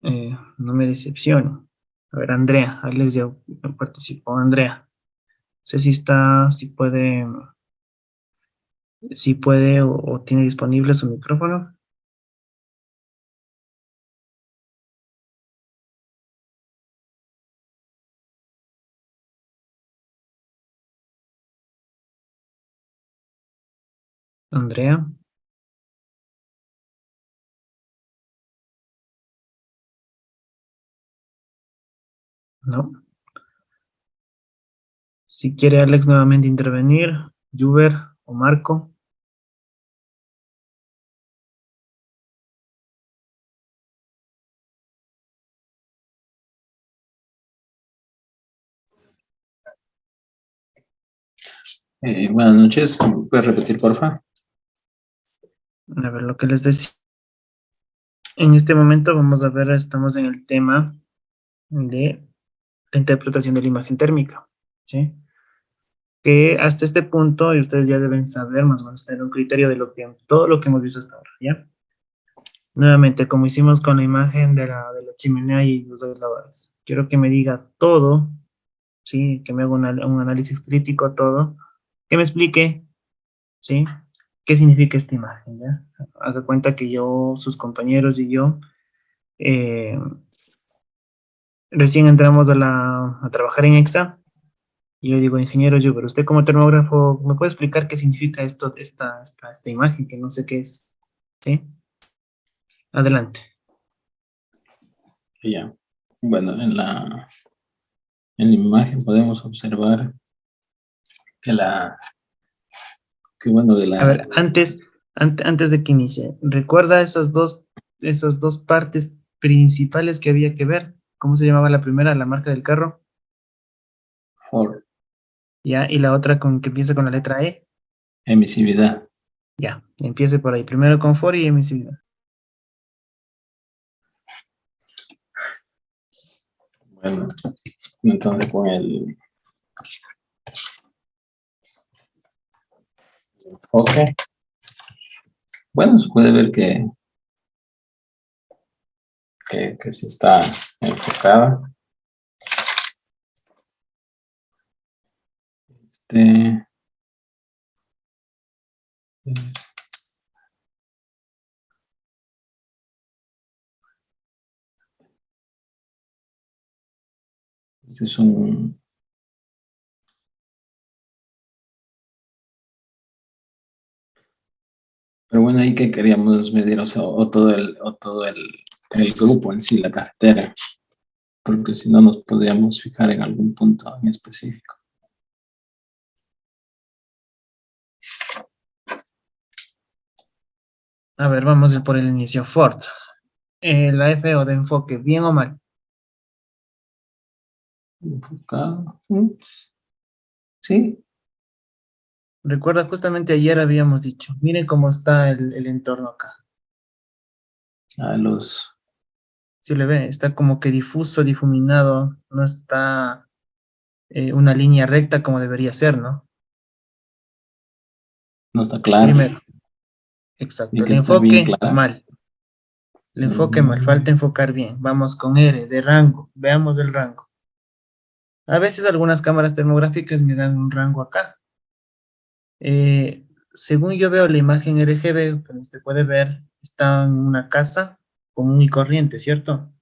[SPEAKER 1] no me decepciono. A ver, Andrea, ahí les dio, participó Andrea. No sé si puede o tiene disponible su micrófono. Andrea. No. Si quiere Alex nuevamente intervenir, Juber o Marco.
[SPEAKER 5] Buenas noches, ¿puedes repetir, porfa?
[SPEAKER 1] A ver, lo que les decía. En este momento vamos a ver, estamos en el tema de la interpretación de la imagen térmica, ¿sí? Que hasta este punto, y ustedes ya deben saber, más o menos tener un criterio de todo lo que hemos visto hasta ahora, ¿ya? Nuevamente, como hicimos con la imagen de la chimenea y los dos lavadores. Quiero que me diga todo, ¿sí? Que me haga un análisis crítico a todo, que me explique, ¿sí? ¿Qué significa esta imagen, ya? Haga cuenta que yo, sus compañeros y yo, eh, recién entramos a trabajar en EXA, y yo digo, ingeniero Juber, usted como termógrafo, ¿me puede explicar qué significa esto, esta imagen, que no sé qué es? ¿Sí? Adelante.
[SPEAKER 5] Ya. Bueno, en la imagen podemos observar que bueno,
[SPEAKER 1] A ver, antes de que inicie, ¿recuerda esas dos partes principales que había que ver? ¿Cómo se llamaba la primera, la marca del carro?
[SPEAKER 5] for
[SPEAKER 1] Ya, y la otra con que empieza con la letra E.
[SPEAKER 5] emisividad.
[SPEAKER 1] Ya, empiece por ahí. Primero confort y emisividad.
[SPEAKER 5] Bueno, entonces con el enfoque, bueno, se puede ver que sí está enfocada. Este, este es un... Pero bueno, ahí que queríamos medir, o sea, el grupo en sí, la cartera, porque si no nos podríamos fijar en algún punto en específico.
[SPEAKER 1] A ver, vamos a ir por el inicio. Ford. La FO de enfoque, ¿bien o mal?
[SPEAKER 5] Enfocado, sí,
[SPEAKER 1] Recuerda, justamente ayer habíamos dicho, miren cómo está el entorno acá.
[SPEAKER 5] a los...
[SPEAKER 1] Si le ve, está como que difuso, difuminado, no está una línea recta como debería ser, ¿no?
[SPEAKER 5] No está claro,
[SPEAKER 1] Primero, exacto.
[SPEAKER 5] tiene
[SPEAKER 1] El
[SPEAKER 5] que estar bien
[SPEAKER 1] enfoque,
[SPEAKER 5] claro.
[SPEAKER 1] mal. El enfoque mal, falta enfocar bien. Vamos con R, de rango. Veamos el rango. A veces algunas cámaras termográficas me dan un rango acá. Según yo veo la imagen RGB, como usted puede ver, está en una casa común y corriente, ¿cierto?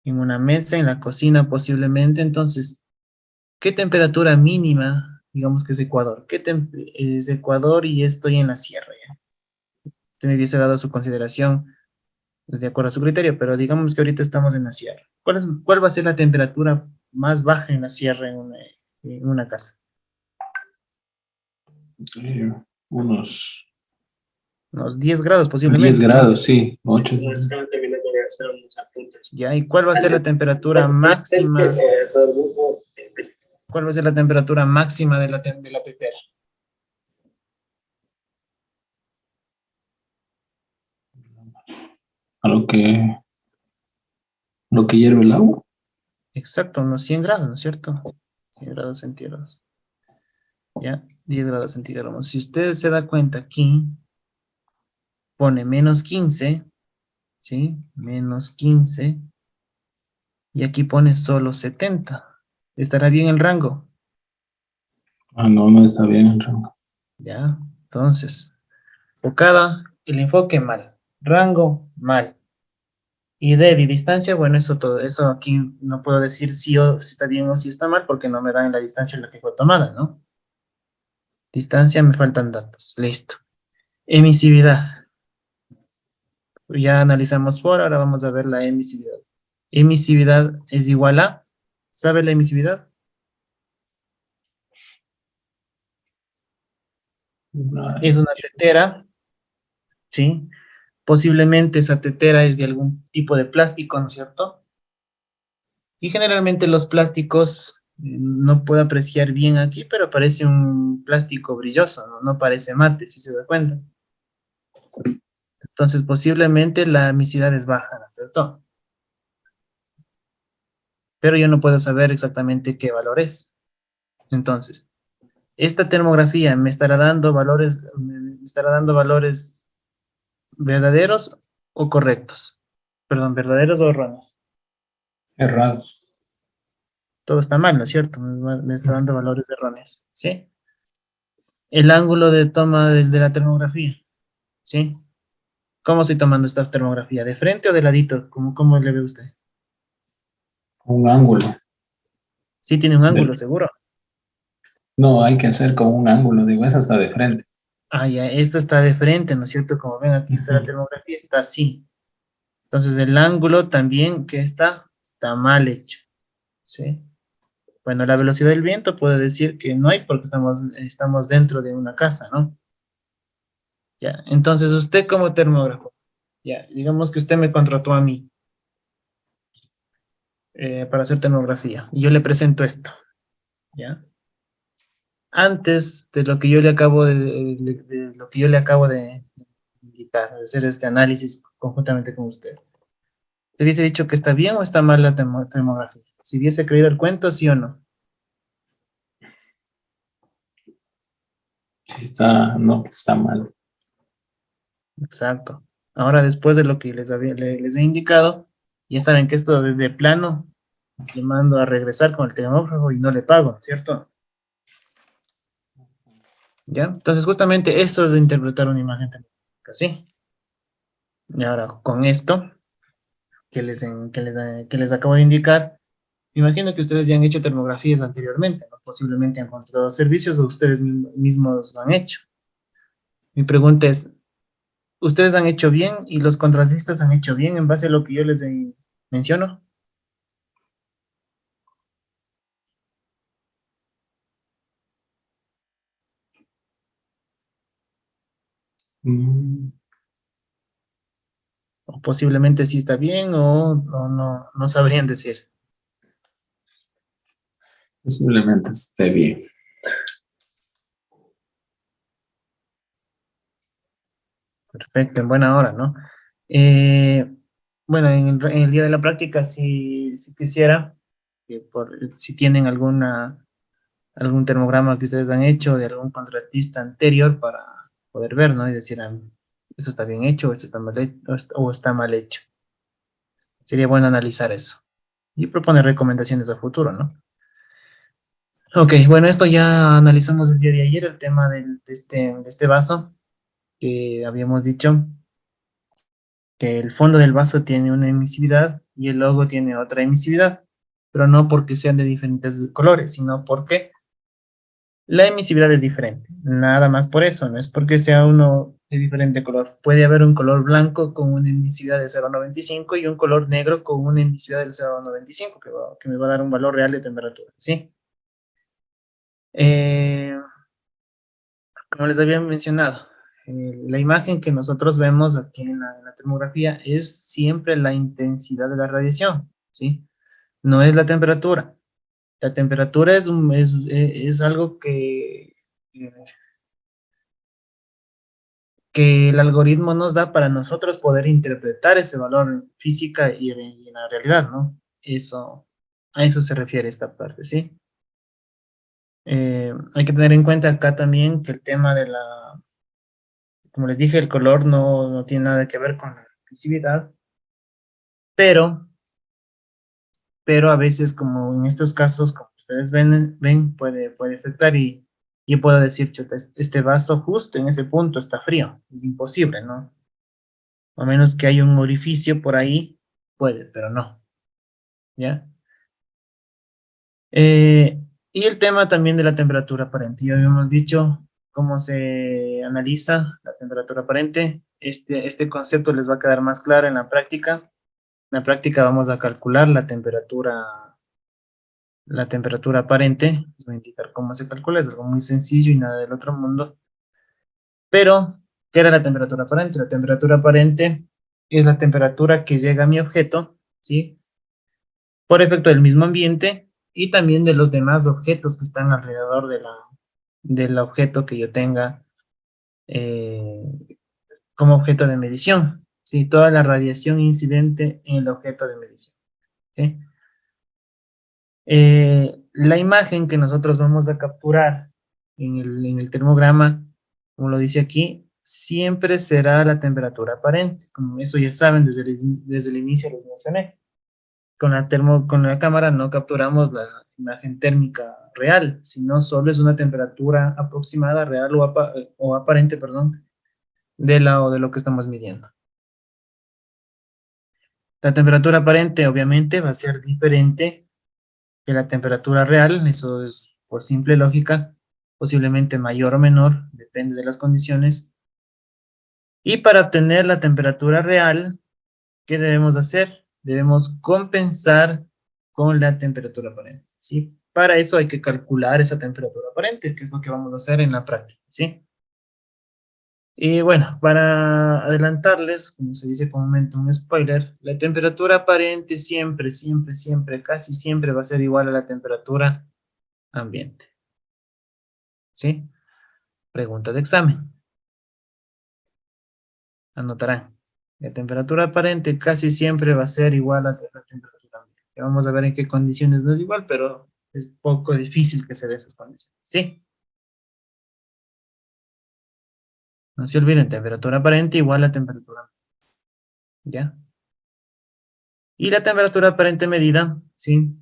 [SPEAKER 1] En una mesa, en la cocina posiblemente. Entonces, ¿qué temperatura mínima? Digamos que es Ecuador. Es Ecuador y estoy en la sierra ya. Usted me hubiese dado su consideración de acuerdo a su criterio, pero digamos que ahorita estamos en la sierra. ¿Cuál va a ser la temperatura más baja en la sierra en una casa?
[SPEAKER 5] Unos
[SPEAKER 1] Unos 10 grados
[SPEAKER 5] 10
[SPEAKER 1] posiblemente, ¿no?
[SPEAKER 5] grados, sí, 8.
[SPEAKER 1] Ya, ¿y cuál va a ser la temperatura máxima? ¿Cuál va a ser la temperatura máxima de de la tetera?
[SPEAKER 5] A lo que hierve el agua.
[SPEAKER 1] Exacto, unos 100 grados, ¿no es cierto? 100 grados centígrados. Ya, 10 grados centígrados. Si usted se da cuenta aquí, pone menos 15, ¿sí? Menos 15. Y aquí pone solo 70. ¿Estará bien el rango?
[SPEAKER 5] Ah, no, no está bien el rango.
[SPEAKER 1] Ya, entonces, enfocada, el enfoque mal. Rango mal. Y de distancia, bueno, eso todo, eso aquí no puedo decir si está bien o si está mal, porque no me dan la distancia en la que fue tomada, ¿no? Distancia, me faltan datos. Listo. Emisividad. Ya analizamos por, ahora vamos a ver la emisividad. Emisividad es igual a, ¿sabe la emisividad? Es una tetera, ¿sí? Posiblemente esa tetera es de algún tipo de plástico, ¿no es cierto? Y generalmente los plásticos, no puedo apreciar bien aquí, pero parece un plástico brilloso, ¿no? No parece mate, si se da cuenta. Entonces posiblemente la emisividad es baja, ¿no es cierto? Pero yo no puedo saber exactamente qué valor es. Entonces, esta termografía me estará dando valores verdaderos o correctos. Perdón, verdaderos o erróneos.
[SPEAKER 5] Errados.
[SPEAKER 1] Todo está mal, ¿no es cierto? Me está dando valores erróneos, ¿sí? El ángulo de toma de la termografía, ¿sí? ¿Cómo estoy tomando esta termografía? ¿De frente o de ladito? ¿Cómo le ve usted?
[SPEAKER 5] Un ángulo.
[SPEAKER 1] Sí tiene un ángulo,
[SPEAKER 5] Del-
[SPEAKER 1] seguro.
[SPEAKER 5] no, hay que hacer con un ángulo, digo, es hasta de frente.
[SPEAKER 1] Ah, ya, esta está de frente, ¿no es cierto? Como ven, aquí está la
[SPEAKER 5] Ujú.
[SPEAKER 1] termografía, está así. Entonces el ángulo también que está mal hecho, ¿sí? Bueno, la velocidad del viento puede decir que no hay porque estamos dentro de una casa, ¿no? Ya, entonces usted como termógrafo, ya, digamos que usted me contrató a mí para hacer termografía y yo le presento esto, ¿ya? Antes de lo que yo le acabo de lo que yo le acabo de indicar, de hacer este análisis conjuntamente con usted, ¿te hubiese dicho que está bien o está mal la termografía? Si hubiese creído el cuento, sí o no.
[SPEAKER 5] Si está, no, pues está mal.
[SPEAKER 1] Exacto. Ahora, después de lo que les he indicado, ya saben que esto de plano le mando a regresar con el termógrafo y no le pago, ¿no es cierto? ¿Ya? Entonces, justamente esto es de interpretar una imagen termográfica, ¿sí? Y ahora, con esto que les acabo de indicar, me imagino que ustedes ya han hecho termografías anteriormente, ¿no? Posiblemente han contratado servicios o ustedes mismos lo han hecho. Mi pregunta es, ¿ustedes han hecho bien y los contratistas han hecho bien en base a lo que yo les menciono?
[SPEAKER 5] Mm,
[SPEAKER 1] O posiblemente sí está bien o no sabrían decir.
[SPEAKER 5] posiblemente esté bien.
[SPEAKER 1] Perfecto, en buena hora, ¿no? Eh, bueno, en el día de la práctica, si quisiera, si tienen algún termograma que ustedes han hecho de algún contratista anterior para poder ver, ¿no? Y decir, esto está bien hecho, o esto está mal hecho, o está mal hecho. Sería bueno analizar eso y proponer recomendaciones a futuro, ¿no? Ok, bueno, esto ya analizamos el día de ayer, el tema de este vaso que habíamos dicho que el fondo del vaso tiene una emisividad y el logo tiene otra emisividad, pero no porque sean de diferentes colores, sino porque la emisividad es diferente. Nada más por eso, no es porque sea uno de diferente color. Puede haber un color blanco con una emisividad de 0,95 y un color negro con una emisividad del 0,95, que me va a dar un valor real de temperatura, ¿sí? Eh, Como les había mencionado, la imagen que nosotros vemos aquí en la termografía es siempre la intensidad de la radiación, ¿sí? No es la temperatura. La temperatura es algo que el algoritmo nos da para nosotros poder interpretar ese valor en física y en la realidad, ¿no? A eso se refiere esta parte, ¿sí? Hay que tener en cuenta acá también que el tema como les dije, el color no tiene nada que ver con la visibilidad, pero, pero a veces, como en estos casos, como ustedes ven puede afectar y puedo decir, chuta, este vaso justo en ese punto está frío, es imposible, ¿no? A menos que haya un orificio por ahí, puede, pero no, ¿ya? Y el tema también de la temperatura aparente, ya habíamos dicho, cómo se analiza la temperatura aparente. Este concepto les va a quedar más claro en la práctica. En la práctica vamos a calcular la temperatura aparente. Les voy a indicar cómo se calcula, es algo muy sencillo y nada del otro mundo. Pero, ¿qué era la temperatura aparente? La temperatura aparente es la temperatura que llega a mi objeto, ¿sí? Por efecto del mismo ambiente y también de los demás objetos que están alrededor del objeto que yo tenga eh, como objeto de medición, ¿sí? Toda la radiación incidente en el objeto de medición, ¿sí? La imagen que nosotros vamos a capturar en el termograma, como lo dice aquí, siempre será la temperatura aparente. Como eso ya saben, desde el inicio lo mencioné. Con la cámara no capturamos la imagen térmica real, sino solo es una temperatura aproximada, real o aparente, perdón, de lo que estamos midiendo. La temperatura aparente obviamente va a ser diferente que la temperatura real, eso es por simple lógica, posiblemente mayor o menor, depende de las condiciones. Y para obtener la temperatura real, ¿qué debemos hacer? Debemos compensar con la temperatura aparente, ¿sí? Para eso hay que calcular esa temperatura aparente, que es lo que vamos a hacer en la práctica, ¿sí? Y bueno, para adelantarles, como se dice comúnmente un spoiler, la temperatura aparente siempre, siempre, siempre, casi siempre va a ser igual a la temperatura ambiente, ¿sí? Pregunta de examen. Anotarán. La temperatura aparente casi siempre va a ser igual a la temperatura ambiente. Vamos a ver en qué condiciones no es igual, pero es poco difícil que se den esas condiciones, ¿sí? No se olviden, temperatura aparente igual a temperatura ambiente, ¿ya? Y la temperatura aparente medida, ¿sí?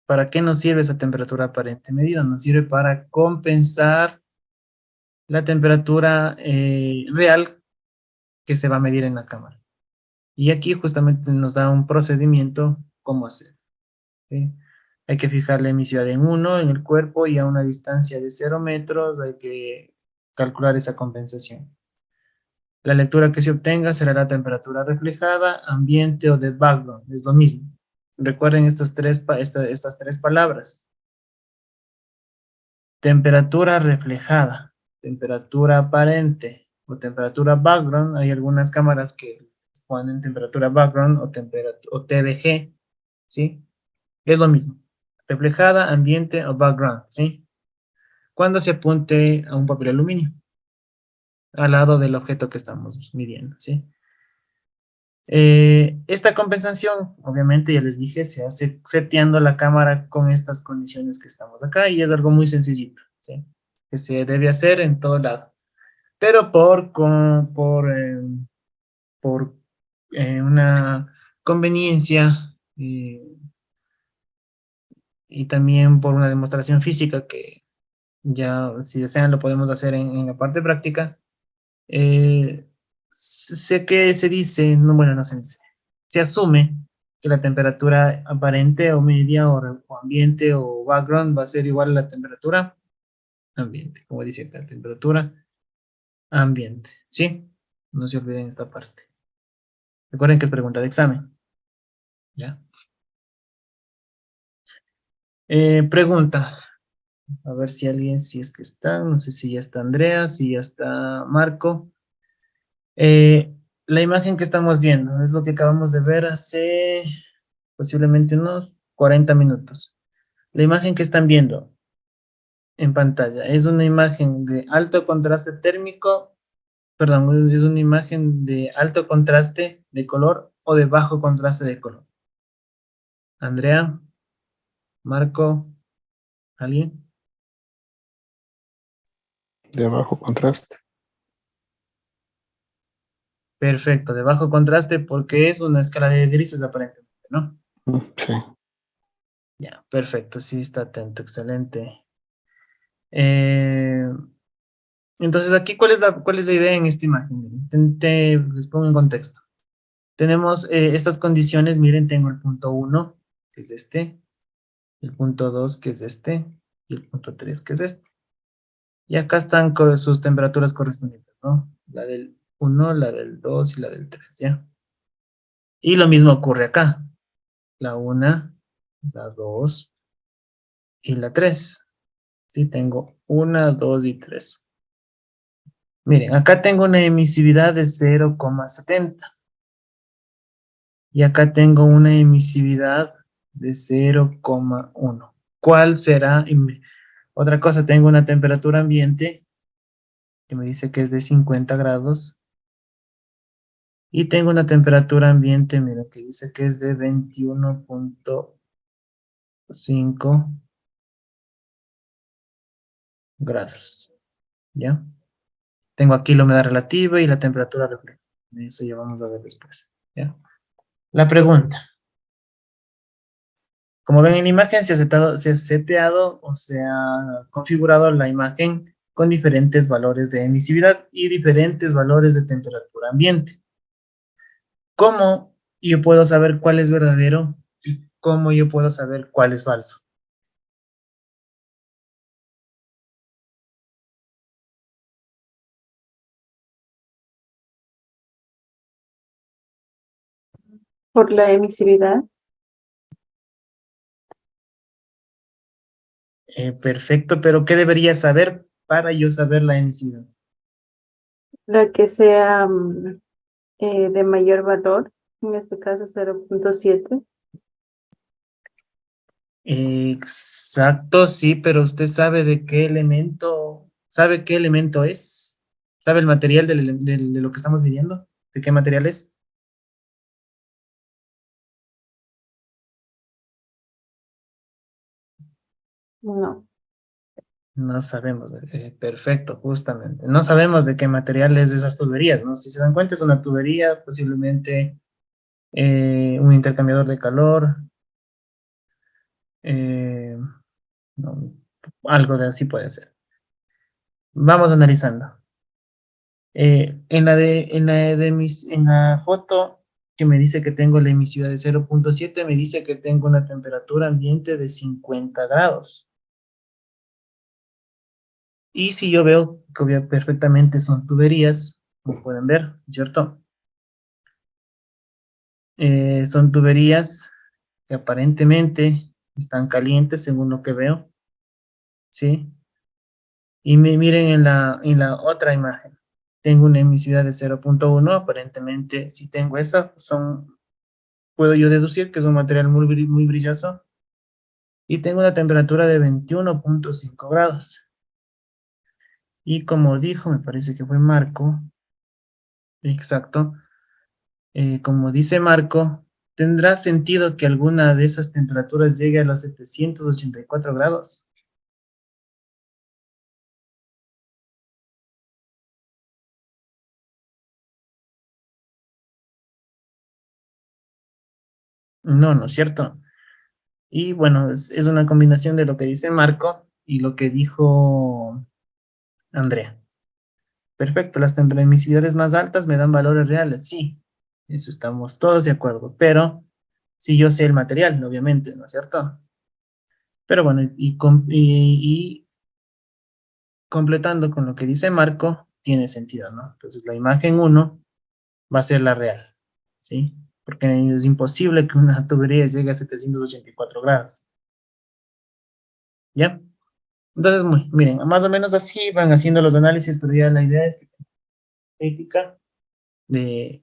[SPEAKER 1] ¿Para qué nos sirve esa temperatura aparente medida? Nos sirve para compensar la temperatura real que se va a medir en la cámara. Y aquí justamente nos da un procedimiento cómo hacer, ¿sí? Hay que fijar la emisión en 1 en el cuerpo y a una distancia de 0 metros hay que calcular esa compensación. La lectura que se obtenga será la temperatura reflejada, ambiente o de background, es lo mismo. Recuerden estas tres palabras. Temperatura reflejada, temperatura aparente o temperatura background. Hay algunas cámaras que ponen temperatura background o TBG, ¿sí? Es lo mismo. Reflejada, ambiente o background, ¿sí? Cuando se apunte a un papel aluminio, al lado del objeto que estamos midiendo, ¿sí? Esta compensación, obviamente, ya les dije, se hace seteando la cámara con estas condiciones que estamos acá y es algo muy sencillito, ¿sí? Que se debe hacer en todo lado. Pero por una conveniencia y también por una demostración física que ya, si desean, lo podemos hacer en la parte práctica. Sé que se dice, no, bueno, no se dice, se asume que la temperatura aparente o media o ambiente o background va a ser igual a la temperatura ambiente, como dice acá, temperatura ambiente, ¿sí? No se olviden esta parte. Recuerden que es pregunta de examen, ¿ya? Pregunta, a ver si alguien, si es que está, no sé si ya está Andrea, si ya está Marco. La imagen que estamos viendo es lo que acabamos de ver hace posiblemente unos 40 minutos. La imagen que están viendo en pantalla es una imagen de alto contraste térmico, perdón, es una imagen de alto contraste de color o de bajo contraste de color. Andrea, Marco, ¿alguien?
[SPEAKER 2] De bajo contraste.
[SPEAKER 1] Perfecto, de bajo contraste porque es una escala de grises aparentemente, ¿no?
[SPEAKER 2] Sí.
[SPEAKER 1] Ya, perfecto, sí está atento, excelente. Eh, entonces aquí, ¿cuál es la idea en esta imagen? Les pongo en contexto. Tenemos estas condiciones, miren, tengo el punto 1, que es este, el punto 2, que es este, y el punto 3, que es este. Y acá están sus temperaturas correspondientes, ¿no? La del 1, la del 2 y la del 3, ¿ya? Y lo mismo ocurre acá. La 1, la 2 y la 3. Sí, tengo 1, 2 y 3. Miren, acá tengo una emisividad de 0,70. Y acá tengo una emisividad de 0,1. ¿Cuál será? Otra cosa, tengo una temperatura ambiente que me dice que es de 50 grados. Y tengo una temperatura ambiente, mira, que dice que es de 21,5 grados. ¿Ya? Tengo aquí la humedad relativa y la temperatura refleja. Eso ya vamos a ver después. ¿Ya? La pregunta. Como ven en la imagen, se ha seteado o se ha configurado la imagen con diferentes valores de emisividad y diferentes valores de temperatura ambiente. ¿Cómo yo puedo saber cuál es verdadero y cómo yo puedo saber cuál es falso?
[SPEAKER 6] Por la emisividad,
[SPEAKER 1] Perfecto, pero ¿qué debería saber para yo saber la emisividad?
[SPEAKER 6] la que sea de mayor valor, en este caso 0,7.
[SPEAKER 1] Exacto, sí, pero usted sabe de qué elemento, ¿sabe qué elemento es? ¿Sabe el material de lo que estamos midiendo? ¿De qué material es?
[SPEAKER 6] No,
[SPEAKER 1] No sabemos, perfecto, justamente. No sabemos de qué material es esas tuberías, ¿no? Si se dan cuenta, es una tubería, posiblemente un intercambiador de calor, eh, no, algo de así puede ser. Vamos analizando. En la foto que me dice que tengo la emisividad de 0,7, me dice que tengo una temperatura ambiente de 50 grados. Y si yo veo que perfectamente son tuberías, como pueden ver, ¿cierto? Son tuberías que aparentemente están calientes según lo que veo, ¿sí? Y miren en la otra imagen. Tengo una emisividad de 0,1, aparentemente si tengo esa, puedo yo deducir que es un material muy brilloso y tengo una temperatura de 21,5 grados. Y como dijo, me parece que fue Marco, exacto, como dice Marco, ¿tendrá sentido que alguna de esas temperaturas llegue a los 784 grados? No, no es cierto. Y bueno, es una combinación de lo que dice Marco y lo que dijo Andrea. Perfecto, las emisividades más altas me dan valores reales, sí, eso estamos todos de acuerdo, pero si yo sé el material, obviamente, ¿no es cierto? Pero bueno, y completando con lo que dice Marco, tiene sentido, ¿no? Entonces la imagen uno va a ser la real, ¿sí? Porque es imposible que una tubería llegue a 784 grados, ¿ya? Entonces, miren, más o menos así van haciendo los análisis, pero ya la idea es que crítica de,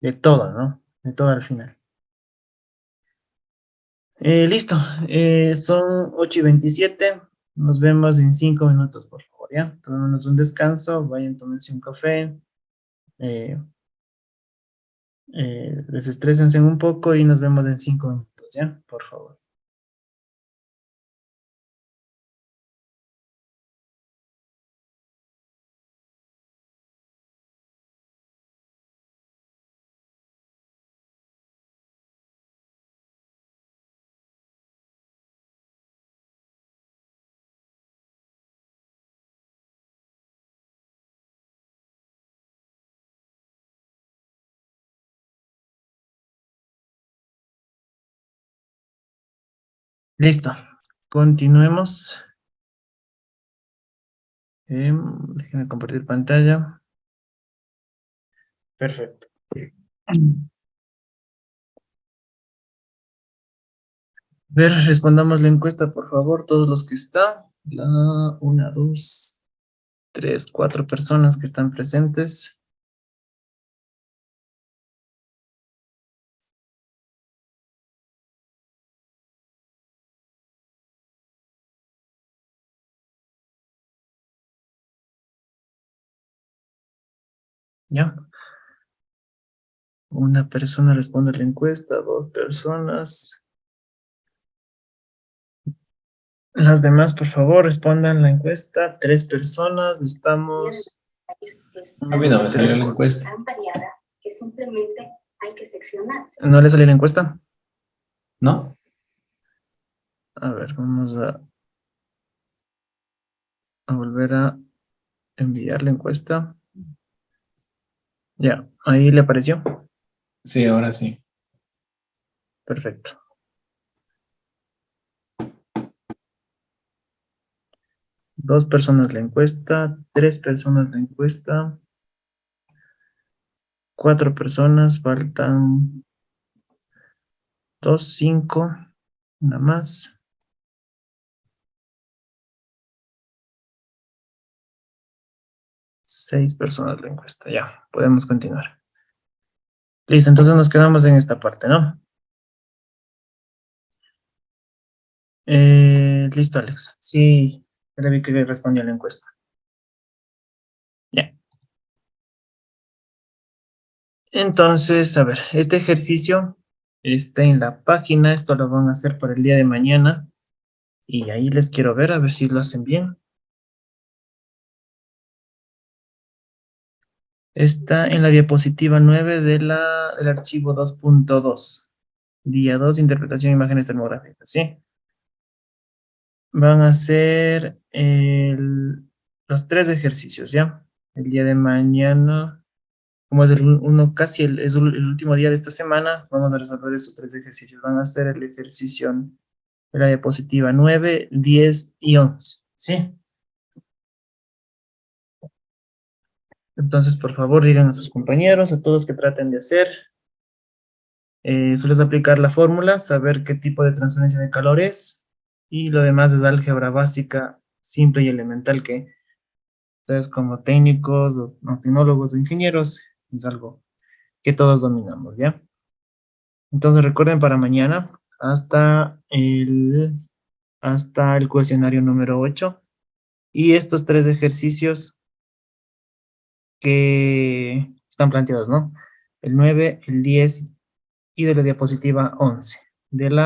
[SPEAKER 1] de todo, ¿no? De todo al final. Listo, son 8:27. Nos vemos en 5 minutos, por favor, ¿ya? Tomémonos un descanso, vayan, tómense un café, eh, desestrésense un poco y nos vemos en 5 minutos, ¿ya? Por favor. Listo, continuemos. Déjenme compartir pantalla. Perfecto. Ver, respondamos la encuesta, por favor, todos los que están. Una, dos, tres, cuatro personas que están presentes. ¿Ya? Una persona responde la encuesta, dos personas. Las demás, por favor, respondan la encuesta. Tres personas, estamos.
[SPEAKER 5] Rápido, me salió la encuesta.
[SPEAKER 7] Tan variada que simplemente hay que seccionar.
[SPEAKER 1] ¿No le salió la encuesta?
[SPEAKER 5] ¿No?
[SPEAKER 1] A ver, vamos a volver a enviar la encuesta. Ya, ahí le apareció.
[SPEAKER 5] Sí, ahora sí.
[SPEAKER 1] Perfecto. Dos personas la encuesta, tres personas la encuesta, cuatro personas, faltan dos, cinco, una más. Seis personas la encuesta, ya, podemos continuar. Listo, entonces nos quedamos en esta parte, ¿no? Listo, Alex. Sí, ya vi que respondió a la encuesta. Ya. Entonces, a ver, este ejercicio está en la página, esto lo van a hacer para el día de mañana. Y ahí les quiero ver, a ver si lo hacen bien. Está en la diapositiva 9 del archivo 2.2. Día 2, interpretación de imágenes termográficas, ¿sí? Van a hacer los tres ejercicios, ¿ya? El día de mañana, como es casi el último día de esta semana, vamos a resolver esos tres ejercicios. Van a hacer el ejercicio de la diapositiva 9, 10 y 11, ¿sí? Entonces, por favor, digan a sus compañeros, a todos que traten de hacer. Solo es aplicar la fórmula, saber qué tipo de transferencia de calor es, y lo demás es álgebra básica, simple y elemental, que ustedes como técnicos, o tecnólogos o ingenieros, es algo que todos dominamos, ¿ya? Entonces recuerden para mañana, hasta el cuestionario número 8, y estos tres ejercicios que están planteados, ¿no? El 9, el 10 y de la diapositiva 11, del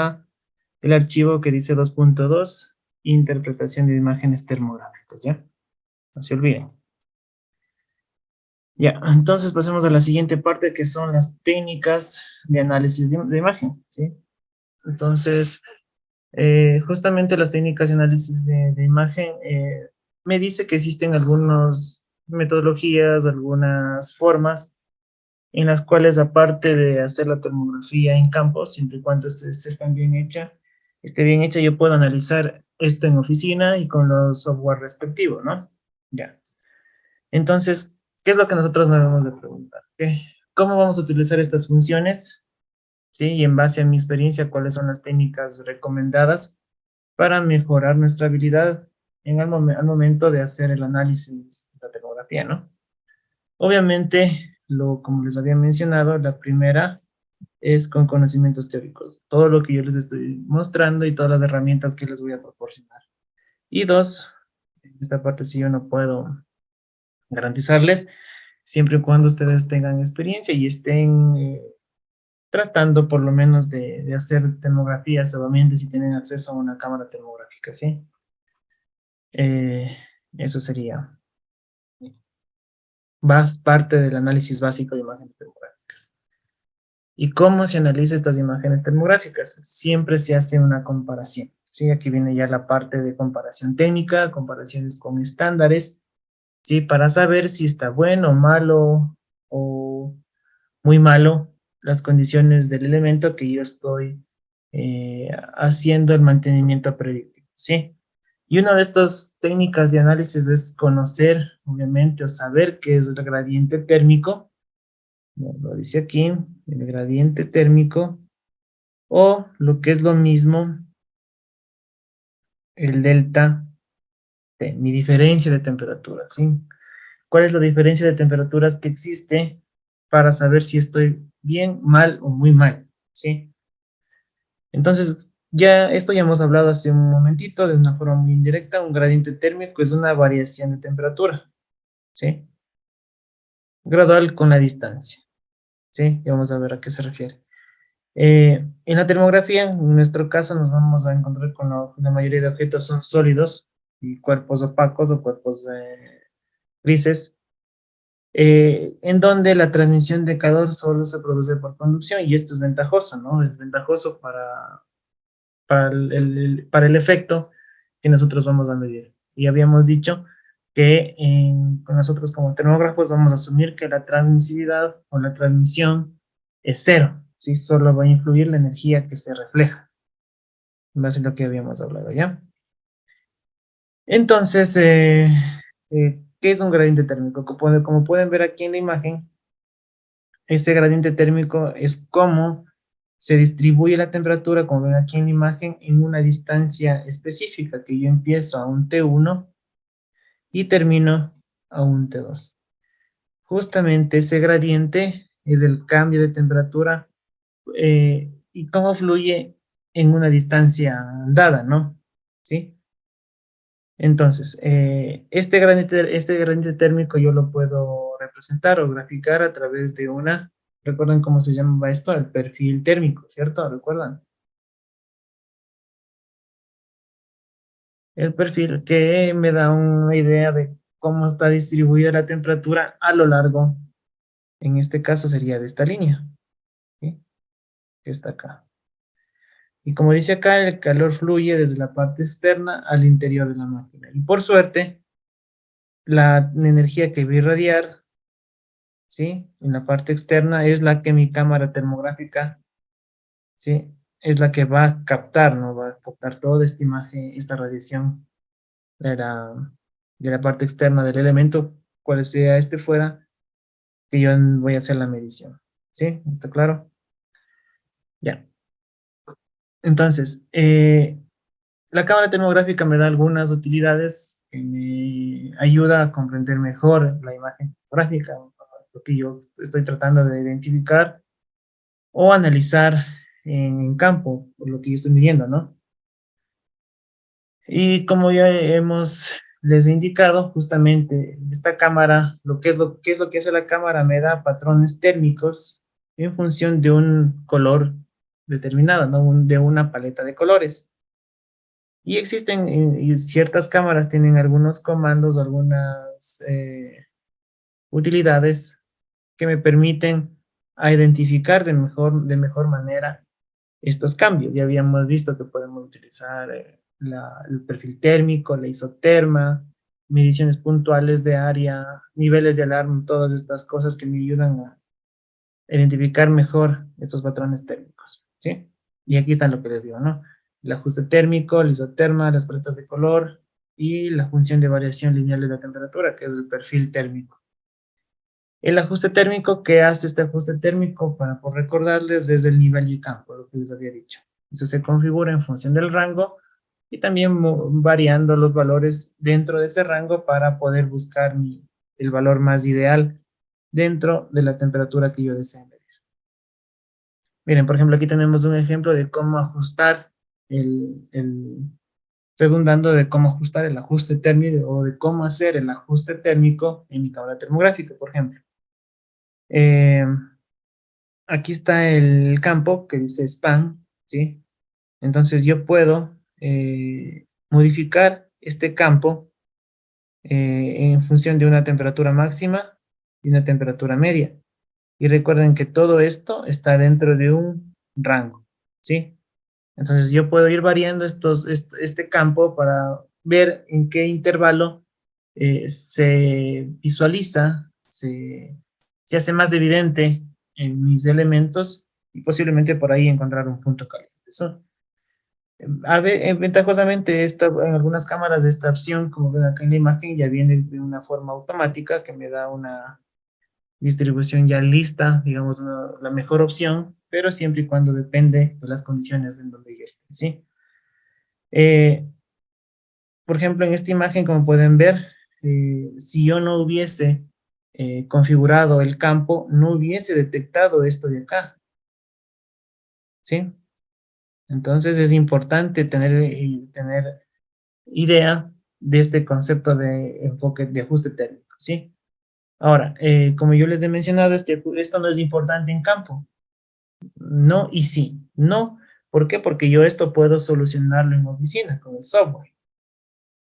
[SPEAKER 1] archivo que dice 2.2, interpretación de imágenes termográficas, ¿ya? No se olviden. Ya, entonces pasemos a la siguiente parte, que son las técnicas de análisis de imagen, ¿sí? Entonces, justamente las técnicas de análisis de imagen, me dice que existen algunas metodologías, algunas formas en las cuales, aparte de hacer la tomografía en campo, siempre y cuando esté bien hecha, yo puedo analizar esto en oficina y con los software respectivos, ¿no? Ya. Entonces, ¿qué es lo que nosotros nos debemos de preguntar? ¿Qué? ¿Cómo vamos a utilizar estas funciones? ¿Sí? Y en base a mi experiencia, ¿cuáles son las técnicas recomendadas para mejorar nuestra habilidad al momento de hacer el análisis de la tomografía, ¿no? Obviamente, como les había mencionado, la primera es con conocimientos teóricos. Todo lo que yo les estoy mostrando y todas las herramientas que les voy a proporcionar. Y dos, en esta parte sí yo no puedo garantizarles, siempre y cuando ustedes tengan experiencia y estén tratando por lo menos de hacer termografías, obviamente si tienen acceso a una cámara termográfica, ¿sí? Eh, Eso sería parte del análisis básico de imágenes termográficas. ¿Y cómo se analiza estas imágenes termográficas? Siempre se hace una comparación, ¿sí? Aquí viene ya la parte de comparación técnica, comparaciones con estándares, ¿sí? Para saber si está bueno, malo o muy malo las condiciones del elemento que yo estoy haciendo el mantenimiento predictivo, ¿sí? Y una de estas técnicas de análisis es conocer, obviamente, o saber qué es el gradiente térmico. Lo dice aquí, el gradiente térmico, o lo que es lo mismo, el delta T, mi diferencia de temperatura, ¿sí? ¿Cuál es la diferencia de temperaturas que existe para saber si estoy bien, mal o muy mal? ¿Sí? Entonces, ya hemos hablado hace un momentito de una forma muy indirecta. Un gradiente térmico es una variación de temperatura, ¿sí? Gradual con la distancia, ¿sí? Ya vamos a ver a qué se refiere. En la termografía, en nuestro caso, nos vamos a encontrar con la mayoría de objetos son sólidos y cuerpos opacos o cuerpos grises, en donde la transmisión de calor solo se produce por conducción, y esto es ventajoso, ¿no? Es ventajoso para el efecto que nosotros vamos a medir. Y habíamos dicho que con nosotros como termógrafos vamos a asumir que la transmisividad o la transmisión es cero, ¿sí? Solo va a influir la energía que se refleja, en base a lo que habíamos hablado ya. Entonces, ¿qué es un gradiente térmico? Como pueden ver aquí en la imagen, este gradiente térmico es cómo se distribuye la temperatura, como ven aquí en la imagen, en una distancia específica, que yo empiezo a un T1 y termino a un T2. Justamente ese gradiente es el cambio de temperatura y cómo fluye en una distancia dada, ¿no? ¿Sí? Entonces, este gradiente térmico yo lo puedo representar o graficar a través de ¿recuerdan cómo se llama esto? El perfil térmico, ¿cierto? ¿Recuerdan? El perfil que me da una idea de cómo está distribuida la temperatura a lo largo, en este caso sería de esta línea, ¿sí? Que está acá. Y como dice acá, el calor fluye desde la parte externa al interior de la máquina. Y por suerte, la energía que va a irradiar, ¿sí? En la parte externa es la que mi cámara termográfica, ¿sí? Es la que va a captar, ¿no? Va a captar toda esta imagen, esta radiación de la parte externa del elemento, cual sea este fuera, que yo voy a hacer la medición. ¿Sí? ¿Está claro? Ya. Entonces, la cámara termográfica me da algunas utilidades que me ayuda a comprender mejor la imagen fotográfica, lo que yo estoy tratando de identificar o analizar en campo, por lo que yo estoy midiendo, ¿no? Y como ya les he indicado, justamente esta cámara, ¿qué es lo que hace la cámara? Me da patrones térmicos en función de un color determinado, ¿no? De una paleta de colores. Y existen, y ciertas cámaras tienen algunos comandos, algunas utilidades que me permiten a identificar de mejor manera estos cambios. Ya habíamos visto que podemos utilizar el perfil térmico, la isoterma, mediciones puntuales de área, niveles de alarma, todas estas cosas que me ayudan a identificar mejor estos patrones térmicos, ¿sí? Y aquí está lo que les digo, ¿no? El ajuste térmico, la isoterma, las paletas de color y la función de variación lineal de la temperatura, que es el perfil térmico. El ajuste térmico, ¿qué hace este ajuste térmico? Por recordarles, desde el nivel y campo, lo que les había dicho. Eso se configura en función del rango y también variando los valores dentro de ese rango para poder buscar el valor más ideal dentro de la temperatura que yo desee medir. Miren, por ejemplo, aquí tenemos un ejemplo de cómo ajustar redundando de cómo ajustar el ajuste térmico o de cómo hacer el ajuste térmico en mi cámara termográfica, por ejemplo. Eh, Aquí está el campo que dice span, ¿sí? Entonces yo puedo modificar este campo en función de una temperatura máxima y una temperatura media. Y recuerden que todo esto está dentro de un rango, ¿sí? Entonces yo puedo ir variando este campo para ver en qué intervalo se visualiza, se hace más evidente en mis elementos y posiblemente por ahí encontrar un punto caliente. Ventajosamente, en algunas cámaras esta opción, como ven acá en la imagen, ya viene de una forma automática que me da una distribución ya lista, digamos, la mejor opción, pero siempre y cuando depende de las condiciones en donde yo esté, ¿sí? Eh, por ejemplo, en esta imagen, como pueden ver, si yo no hubiese configurado el campo, no hubiese detectado esto de acá, ¿sí? Entonces es importante tener idea de este concepto de enfoque de ajuste térmico, ¿sí? Ahora, como yo les he mencionado, esto no es importante en campo. No y sí. No. ¿Por qué? Porque yo esto puedo solucionarlo en oficina con el software.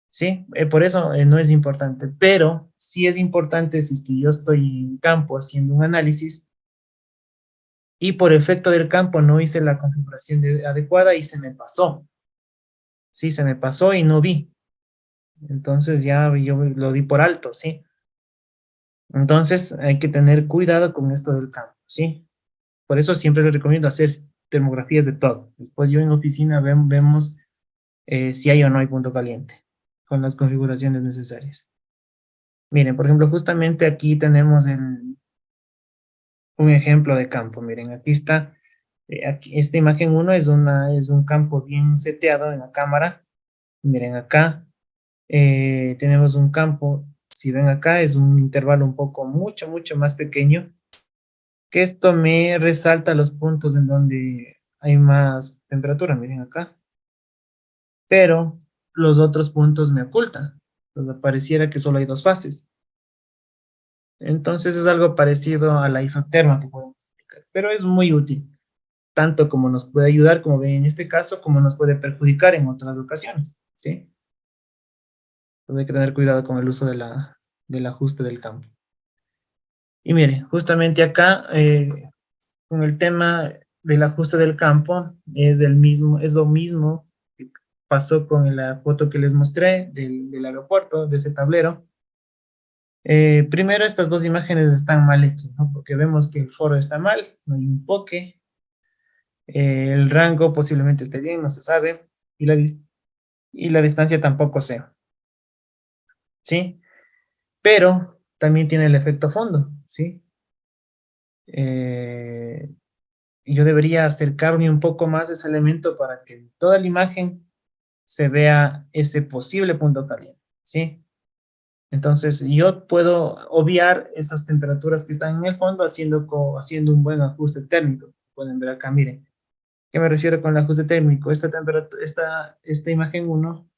[SPEAKER 1] ¿Sí? Por eso no es importante. Pero sí es importante si es que yo estoy en campo haciendo un análisis y por efecto del campo no hice la configuración adecuada y se me pasó. Sí, se me pasó y no vi. Entonces ya yo lo di por alto, ¿sí? Entonces hay que tener cuidado con esto del campo, ¿sí? Por eso siempre les recomiendo hacer termografías de todo. Después yo en oficina vemos si hay o no hay punto caliente con las configuraciones necesarias. Miren, por ejemplo, justamente aquí tenemos un ejemplo de campo. Miren, aquí está, aquí, esta imagen 1 es un campo bien seteado en la cámara. Miren, acá tenemos un campo, si ven acá, es un intervalo un poco mucho más pequeño, que esto me resalta los puntos en donde hay más temperatura, miren acá, pero los otros puntos me ocultan, entonces pareciera que solo hay dos fases. Entonces es algo parecido a la isoterma que podemos explicar, pero es muy útil, tanto como nos puede ayudar, como ven en este caso, como nos puede perjudicar en otras ocasiones, ¿sí? Entonces hay que tener cuidado con el uso del ajuste del campo. Y miren, justamente acá, con el tema del ajuste del campo, es lo mismo que pasó con la foto que les mostré del aeropuerto, de ese tablero. Primero, estas dos imágenes están mal hechas, ¿no? Porque vemos que el foro está mal, no hay enfoque, el rango posiblemente esté bien, no se sabe, y la distancia tampoco sé, ¿sí? Pero también tiene el efecto fondo, ¿sí? Eh, y yo debería acercarme un poco más a ese elemento para que en toda la imagen se vea ese posible punto caliente, ¿sí? Entonces, yo puedo obviar esas temperaturas que están en el fondo haciendo un buen ajuste térmico. Pueden ver acá, miren. ¿Qué me refiero con el ajuste térmico? Esta imagen 1,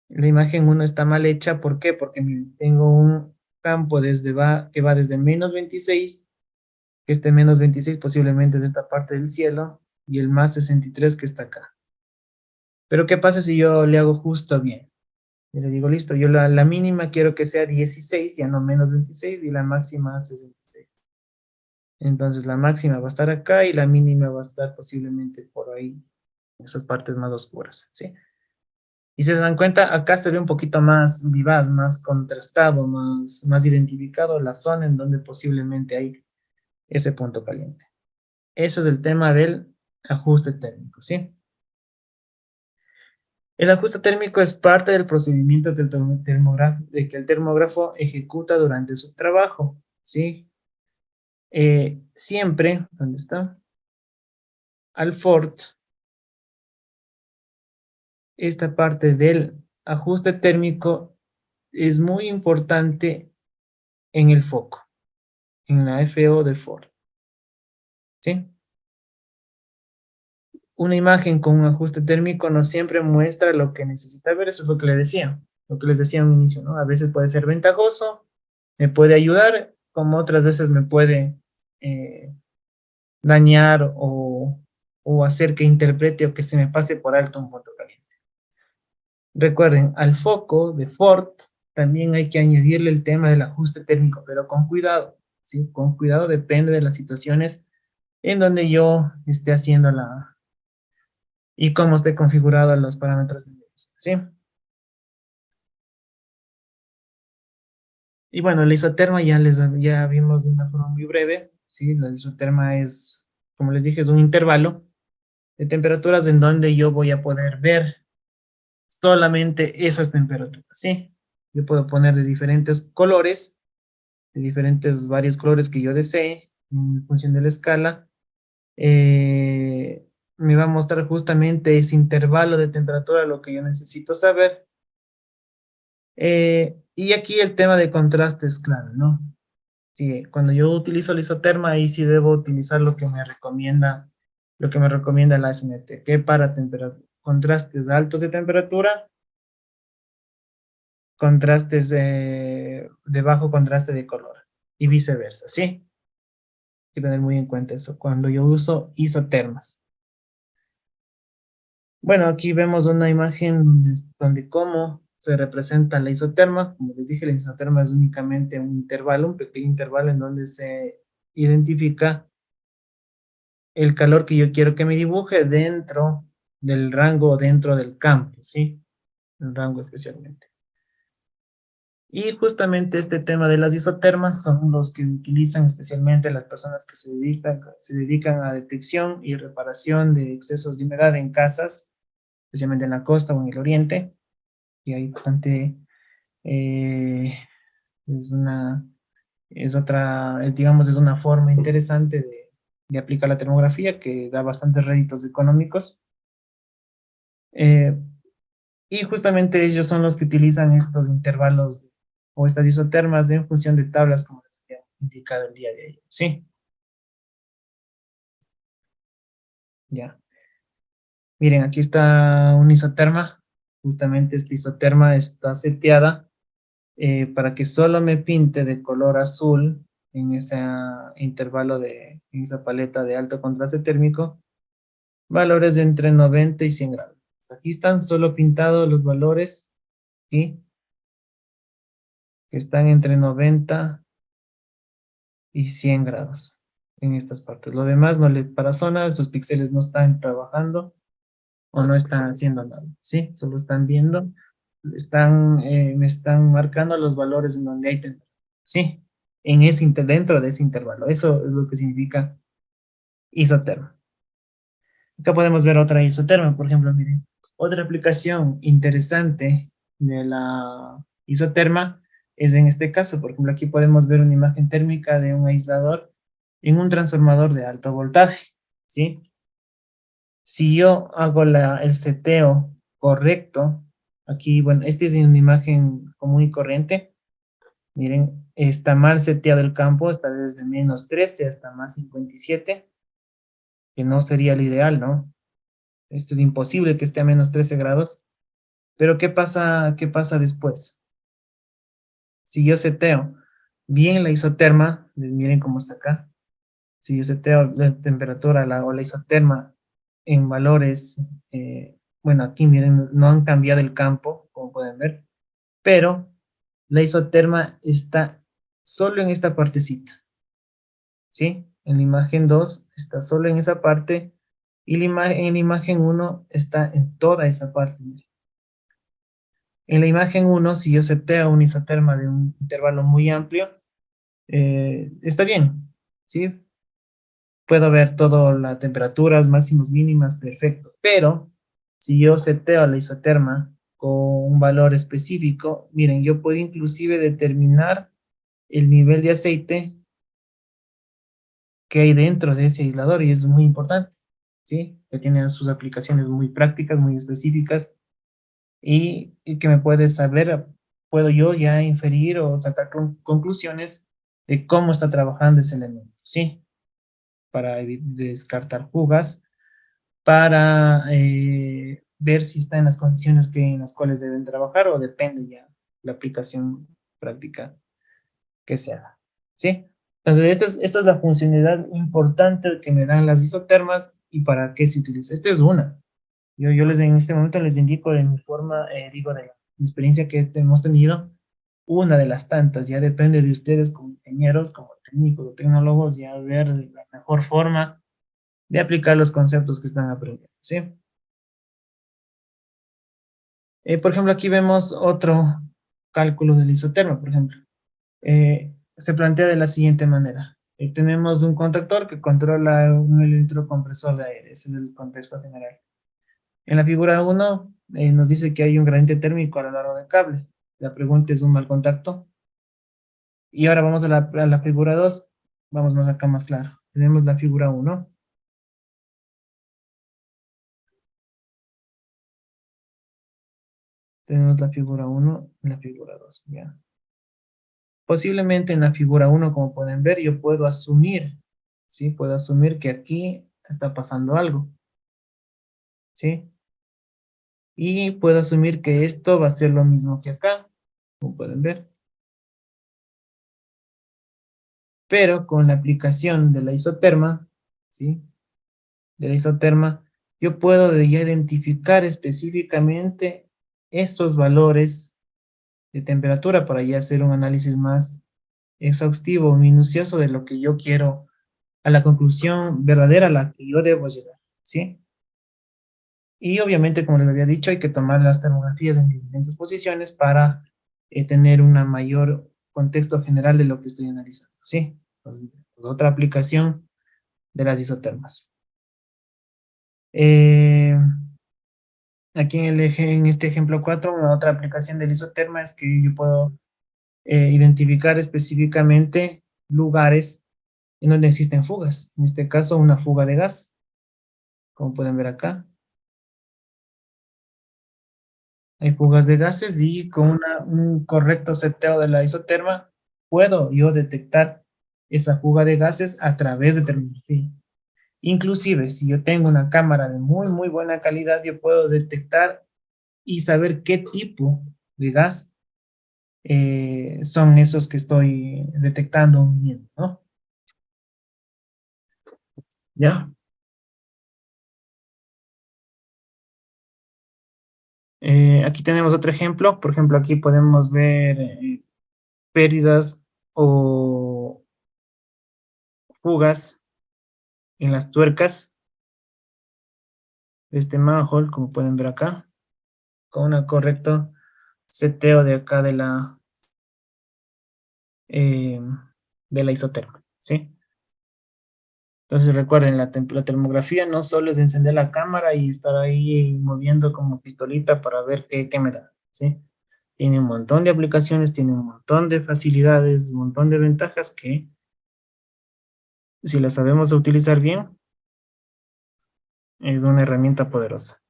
[SPEAKER 1] la imagen 1 está mal hecha. ¿Por qué? Porque miren, tengo un campo que va desde -26, que este -26 posiblemente es esta parte del cielo, y el +63 que está acá. Pero ¿qué pasa si yo le hago justo bien? Y le digo, listo, yo la mínima quiero que sea 16, ya no -26, y la máxima 66. Entonces la máxima va a estar acá y la mínima va a estar posiblemente por ahí, en esas partes más oscuras, ¿sí? Y si se dan cuenta, acá se ve un poquito más vivaz, más contrastado, más identificado la zona en donde posiblemente hay ese punto caliente. Ese es el tema del ajuste térmico, ¿sí? El ajuste térmico es parte del procedimiento que el termógrafo ejecuta durante su trabajo, ¿sí? Siempre, ¿dónde está? Al FORT, esta parte del ajuste térmico es muy importante en el foco, en la FO de FORT, ¿sí? Una imagen con un ajuste térmico no siempre muestra lo que necesita ver, eso es lo que les decía al inicio, ¿no? A veces puede ser ventajoso, me puede ayudar, como otras veces me puede eh, dañar o hacer que interprete o que se me pase por alto un punto caliente. Recuerden, al foco de Ford también hay que añadirle el tema del ajuste térmico, pero con cuidado, ¿sí? Con cuidado, depende de las situaciones en donde yo esté haciendo y cómo esté configurado los parámetros de medición, ¿sí? Y bueno, la isoterma ya vimos de una forma muy breve, ¿sí? La isoterma es como les dije, es un intervalo de temperaturas en donde yo voy a poder ver solamente esas temperaturas, ¿sí? Yo puedo poner de diferentes colores, de diferentes, varios colores que yo desee, en función de la escala. Me va a mostrar justamente ese intervalo de temperatura, lo que yo necesito saber. Y aquí el tema de contraste es clave, ¿no? Sí, cuando yo utilizo la isoterma, ahí sí debo utilizar lo que me recomienda la SNT, que para contrastes altos de temperatura, contrastes de bajo contraste de color y viceversa, ¿sí? Hay que tener muy en cuenta eso cuando yo uso isotermas. Bueno, aquí vemos una imagen donde cómo se representa la isoterma. Como les dije, la isoterma es únicamente un intervalo, un pequeño intervalo en donde se identifica el calor que yo quiero que me dibuje dentro del rango o dentro del campo, ¿sí? El rango especialmente. Y justamente este tema de las isotermas son los que utilizan especialmente las personas que se dedican a detección y reparación de excesos de humedad en casas, especialmente en la costa o en el oriente, y hay bastante, eh, es una, digamos, es una forma interesante de aplicar la termografía que da bastantes réditos económicos. Eh, y justamente ellos son los que utilizan estos intervalos o estas isotermas en función de tablas como les había indicado el día de ayer. Sí, ya. Miren, aquí está una isoterma. Justamente esta isoterma está seteada para que solo me pinte de color azul en ese intervalo en esa paleta de alto contraste térmico, valores de entre 90 y 100 grados. Aquí están solo pintados los valores, ¿sí? Que están entre 90 y 100 grados en estas partes. Lo demás no le para zona, esos píxeles no están trabajando o no están haciendo nada, ¿sí? Solo están viendo, me están marcando los valores en donde hay temperatura, ¿sí? Dentro de ese intervalo. Eso es lo que significa isoterma. Acá podemos ver otra isoterma, por ejemplo, miren. Otra aplicación interesante de la isoterma es en este caso, por ejemplo, aquí podemos ver una imagen térmica de un aislador en un transformador de alto voltaje, ¿sí? Si yo hago el seteo correcto, aquí, bueno, esta es una imagen común y corriente. Miren, está mal seteado el campo, está desde -13 hasta +57, que no sería lo ideal, ¿no? Esto es imposible que esté a -13 grados. Pero qué pasa después? Si yo seteo bien la isoterma, miren cómo está acá. Si yo seteo la temperatura o la isoterma en valores, bueno, aquí miren, no han cambiado el campo, como pueden ver, pero la isoterma está solo en esta partecita, ¿sí? En la imagen 2 está solo en esa parte y en la imagen 1 está en toda esa parte. En la imagen 1, si yo seteo un isoterma de un intervalo muy amplio, está bien, ¿sí? Puedo ver todas las temperaturas máximas, mínimas, perfecto. Pero si yo seteo la isoterma con un valor específico, miren, yo puedo inclusive determinar el nivel de aceite que hay dentro de ese aislador y es muy importante, ¿sí? Que tiene sus aplicaciones muy prácticas, muy específicas y que me puede saber, puedo yo ya inferir o sacar conclusiones de cómo está trabajando ese elemento, ¿sí? Para descartar fugas, para ver si está en las condiciones en las cuales deben trabajar o depende ya la aplicación práctica que se haga, ¿sí? Entonces, esta es la funcionalidad importante que me dan las isotermas y para qué se utiliza. Esta es una. Yo en este momento les indico de mi forma, digo, de mi experiencia que hemos tenido, una de las tantas, ya depende de ustedes como ingenieros, como técnicos o tecnólogos, ya ver la mejor forma de aplicar los conceptos que están aprendiendo, ¿sí? Por ejemplo, aquí vemos otro cálculo del isoterma, por ejemplo. Se plantea de la siguiente manera. tenemos un contactor que controla un electrocompresor de aire. Ese es el contexto general. En la figura 1 nos dice que hay un gradiente térmico a lo largo del cable. La pregunta es un mal contacto. Y ahora vamos a la figura 2. Vamos más acá más claro. Tenemos la figura 1. Tenemos la figura 1 y la figura 2. ¿Ya? Posiblemente en la figura 1, como pueden ver, yo puedo asumir, ¿sí? Puedo asumir que aquí está pasando algo, ¿sí? Y puedo asumir que esto va a ser lo mismo que acá, como pueden ver. Pero con la aplicación de la isoterma, ¿sí? De la isoterma, yo puedo ya identificar específicamente estos valores de temperatura para ya hacer un análisis más exhaustivo, minucioso de lo que yo quiero, a la conclusión verdadera a la que yo debo llegar, ¿sí? Y obviamente, como les había dicho, hay que tomar las termografías en diferentes posiciones para tener un mayor contexto general de lo que estoy analizando, ¿sí? Entonces, otra aplicación de las isotermas. Aquí en este ejemplo 4, una otra aplicación del isoterma es que yo puedo identificar específicamente lugares en donde existen fugas. En este caso, una fuga de gas, como pueden ver acá. Hay fugas de gases y con un correcto seteo de la isoterma puedo yo detectar esa fuga de gases a través de termografía. Inclusive, si yo tengo una cámara de muy buena calidad, yo puedo detectar y saber qué tipo de gas son esos que estoy detectando o midiendo, ¿no? ¿Ya? Aquí tenemos otro ejemplo. Por ejemplo, aquí podemos ver pérdidas o fugas en las tuercas de este manhole, como pueden ver acá, con un correcto seteo de acá eh, de la isoterma, ¿sí? Entonces recuerden, la termografía no solo es encender la cámara y estar ahí moviendo como pistolita para ver qué me da, ¿sí? Tiene un montón de aplicaciones, tiene un montón de facilidades, un montón de ventajas que, si las sabemos utilizar bien, es una herramienta poderosa.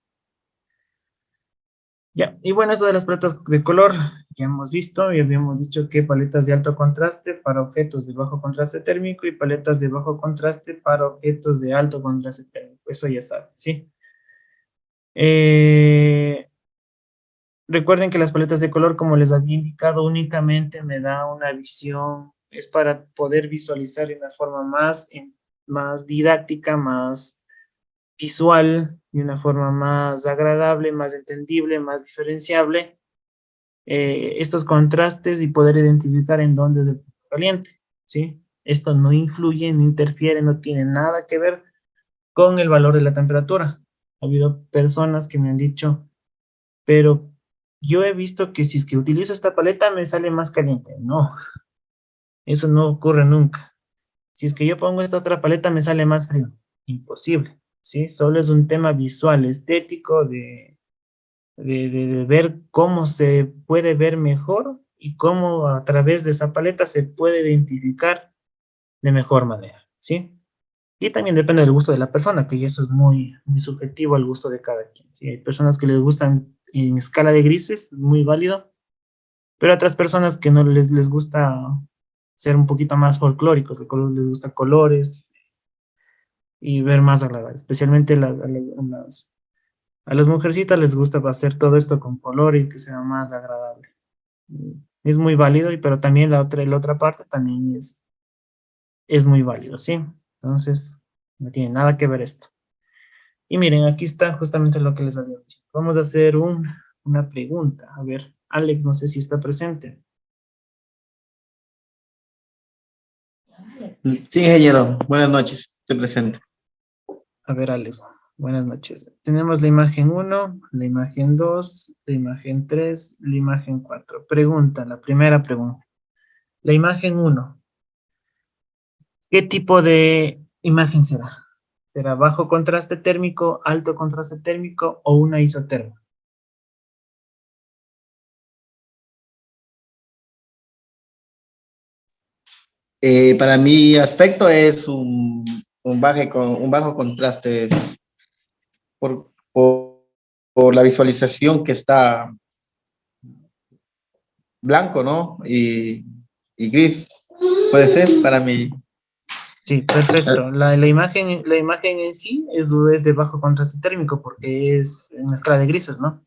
[SPEAKER 1] Ya, y bueno, eso de las paletas de color, ya hemos visto y habíamos dicho que paletas de alto contraste para objetos de bajo contraste térmico y paletas de bajo contraste para objetos de alto contraste térmico. Eso ya saben, ¿sí? Recuerden que las paletas de color, como les había indicado, únicamente me da una visión, es para poder visualizar de una forma más didáctica, más visual, de una forma más agradable, más entendible, más diferenciable, estos contrastes y poder identificar en dónde es el punto caliente, ¿sí? Esto no influye, no interfiere, no tiene nada que ver con el valor de la temperatura. Ha habido personas que me han dicho, pero yo he visto que si es que utilizo esta paleta me sale más caliente. No, eso no ocurre nunca. Si es que yo pongo esta otra paleta me sale más frío. Imposible, ¿sí? Solo es un tema visual, estético, de ver cómo se puede ver mejor y cómo a través de esa paleta se puede identificar de mejor manera, ¿sí? Y también depende del gusto de la persona, que eso es muy subjetivo al gusto de cada quien. ¿Sí? Hay personas que les gustan en escala de grises, muy válido, pero otras personas que no les gusta ser un poquito más folclóricos, les gusta colores y ver más agradable. Especialmente a las mujercitas les gusta hacer todo esto con color y que sea más agradable. Es muy válido, pero también la otra parte también es muy válido, ¿sí? Entonces, no tiene nada que ver esto. Y miren, aquí está justamente lo que les había dicho. Vamos a hacer una pregunta. A ver, Alex, no sé si está presente.
[SPEAKER 8] Sí, ingeniero. Buenas noches. Estoy presente.
[SPEAKER 1] A ver, Alex, buenas noches. Tenemos la imagen 1, la imagen 2, la imagen 3, la imagen 4. Pregunta, la primera pregunta. La imagen 1. ¿Qué tipo de imagen será? ¿Será bajo contraste térmico, alto contraste térmico o una isoterma?
[SPEAKER 8] Para mi aspecto es un bajo contraste por la visualización que está blanco, ¿no? Y gris. Puede ser para mí.
[SPEAKER 1] Sí, perfecto. La imagen en sí es de bajo contraste térmico porque es en la escala de grises, ¿no?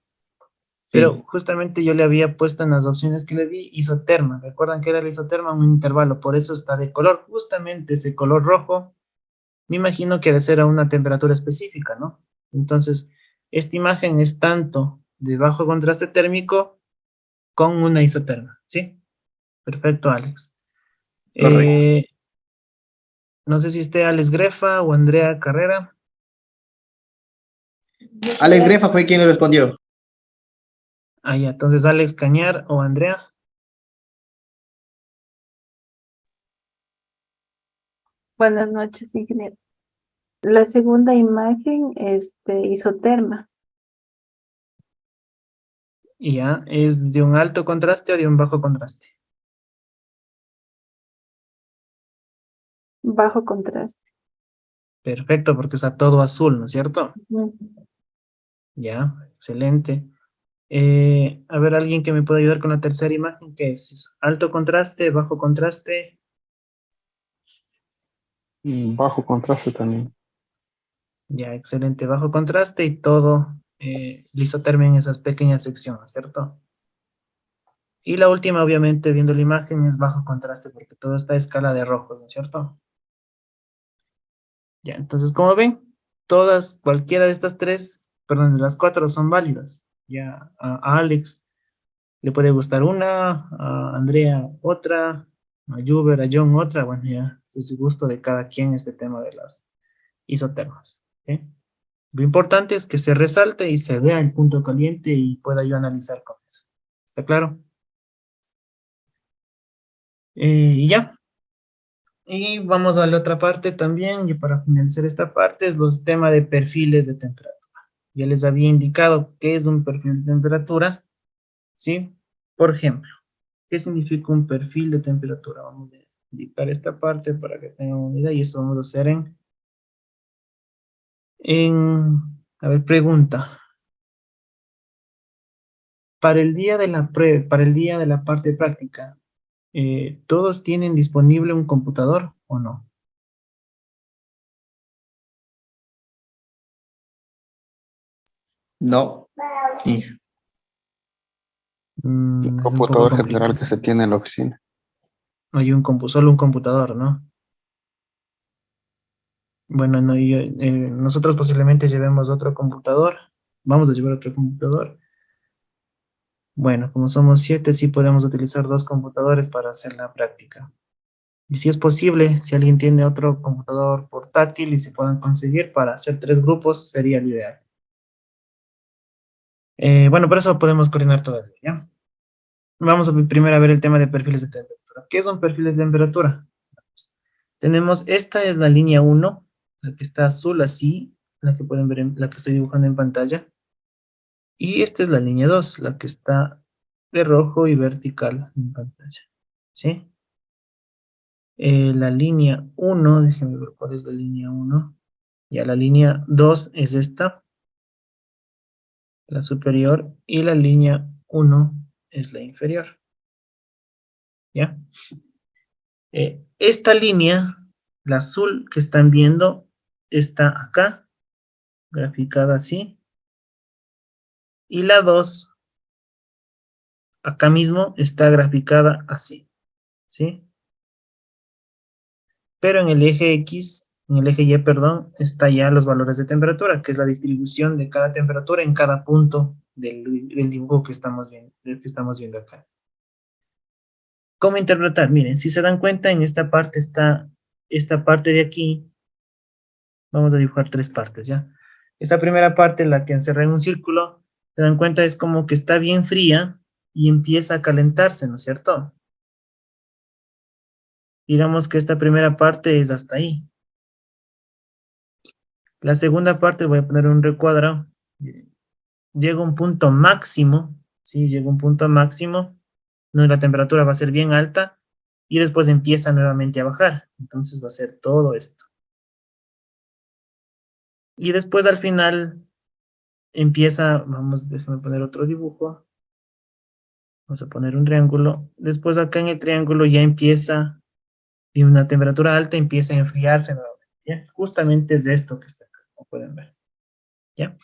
[SPEAKER 1] Pero
[SPEAKER 8] Sí,
[SPEAKER 1] justamente yo le había puesto en las opciones que le di isoterma. ¿Recuerdan que era la isoterma? Un intervalo, por eso está de color. Justamente ese color rojo, me imagino que ha de ser a una temperatura específica, ¿no? Entonces, esta imagen es tanto de bajo contraste térmico con una isoterma, ¿sí? Perfecto, Alex.
[SPEAKER 8] correcto.
[SPEAKER 1] Eh, no sé si esté Alex Grefa o Andrea Carrera.
[SPEAKER 8] Alex Grefa fue quien le respondió.
[SPEAKER 1] Ah, ya, entonces Alex Cañar o Andrea.
[SPEAKER 6] Buenas noches, ingeniero. La segunda imagen es de isoterma,
[SPEAKER 1] Y ya, ¿es de un alto contraste o de un bajo contraste?
[SPEAKER 6] bajo contraste.
[SPEAKER 1] Perfecto, porque está todo azul, ¿no es cierto?
[SPEAKER 6] Ujú.
[SPEAKER 1] Ya, excelente. A ver, alguien que me pueda ayudar con la tercera imagen, ¿qué es? ¿Alto contraste, bajo contraste?
[SPEAKER 2] Bajo contraste también.
[SPEAKER 1] Ya, excelente, bajo contraste y todo lisoterma en esas pequeñas secciones, ¿cierto? Y la última, obviamente, viendo la imagen, es bajo contraste, porque todo está a escala de rojos, ¿no es cierto? Ya, entonces, como ven, todas, cualquiera de estas tres, perdón, de las cuatro son válidas. Ya, a Alex le puede gustar una, a Andrea otra, a Juber, a John otra, bueno, ya, es su gusto de cada quien este tema de las isotermas. ¿Ok? Lo importante es que se resalte y se vea el punto caliente y pueda yo analizar con eso. ¿Está claro? Y ya. Y vamos a la otra parte también, y para finalizar esta parte es los temas de perfiles de temperatura. Ya les había indicado qué es un perfil de temperatura, ¿sí? Por ejemplo, ¿qué significa un perfil de temperatura? Vamos a indicar esta parte para que tengan una idea y eso vamos a hacer a ver, pregunta. Para el día de la parte práctica, ¿todos tienen disponible un computador o no?
[SPEAKER 8] No. Y
[SPEAKER 2] Un
[SPEAKER 1] Es un poco
[SPEAKER 2] computador general
[SPEAKER 1] complicado.
[SPEAKER 2] que se tiene en la oficina.
[SPEAKER 1] Hay solo un computador, ¿no? Bueno, no, nosotros posiblemente llevemos otro computador. Vamos a llevar otro computador. Bueno, como somos 7, sí podemos utilizar 2 computadores para hacer la práctica. Y si es posible, si alguien tiene otro computador portátil y se puedan conseguir para hacer 3 grupos, sería lo ideal. Bueno, por eso podemos coordinar todavía, ¿ya? Vamos a primero a ver el tema de perfiles de temperatura. ¿Qué son perfiles de temperatura? Tenemos, esta es la línea 1, la que está azul así, la que pueden ver, la que estoy dibujando en pantalla. Y esta es la línea 2, la que está de rojo y vertical en pantalla. ¿Sí? La línea 1, déjenme ver cuál es la línea 1. Ya, la línea 2 es esta, la superior, y la línea 1 es la inferior. ¿Ya? Esta línea, la azul que están viendo, está acá, graficada así, y la 2, acá mismo, está graficada así. ¿Sí? Pero en el eje X, en el eje Y, perdón, está ya los valores de temperatura, que es la distribución de cada temperatura en cada punto del dibujo que estamos viendo acá. ¿Cómo interpretar? Miren, si se dan cuenta, en esta parte está esta parte de aquí. Vamos a dibujar 3 partes, ¿ya? Esta primera parte, la que encerré en un círculo, se dan cuenta, es como que está bien fría y empieza a calentarse, ¿no es cierto? digamos que esta primera parte es hasta ahí. La segunda parte voy a poner un recuadro. Llega a un punto máximo, ¿sí? Llega a un punto máximo, donde la temperatura va a ser bien alta y después empieza nuevamente a bajar. Entonces va a ser todo esto. Y después al final empieza, déjame poner otro dibujo. Vamos a poner un triángulo. Después acá en el triángulo ya empieza, y una temperatura alta empieza a enfriarse nuevamente, ¿ya? Justamente es de esto que está acá, como pueden ver, ¿ya?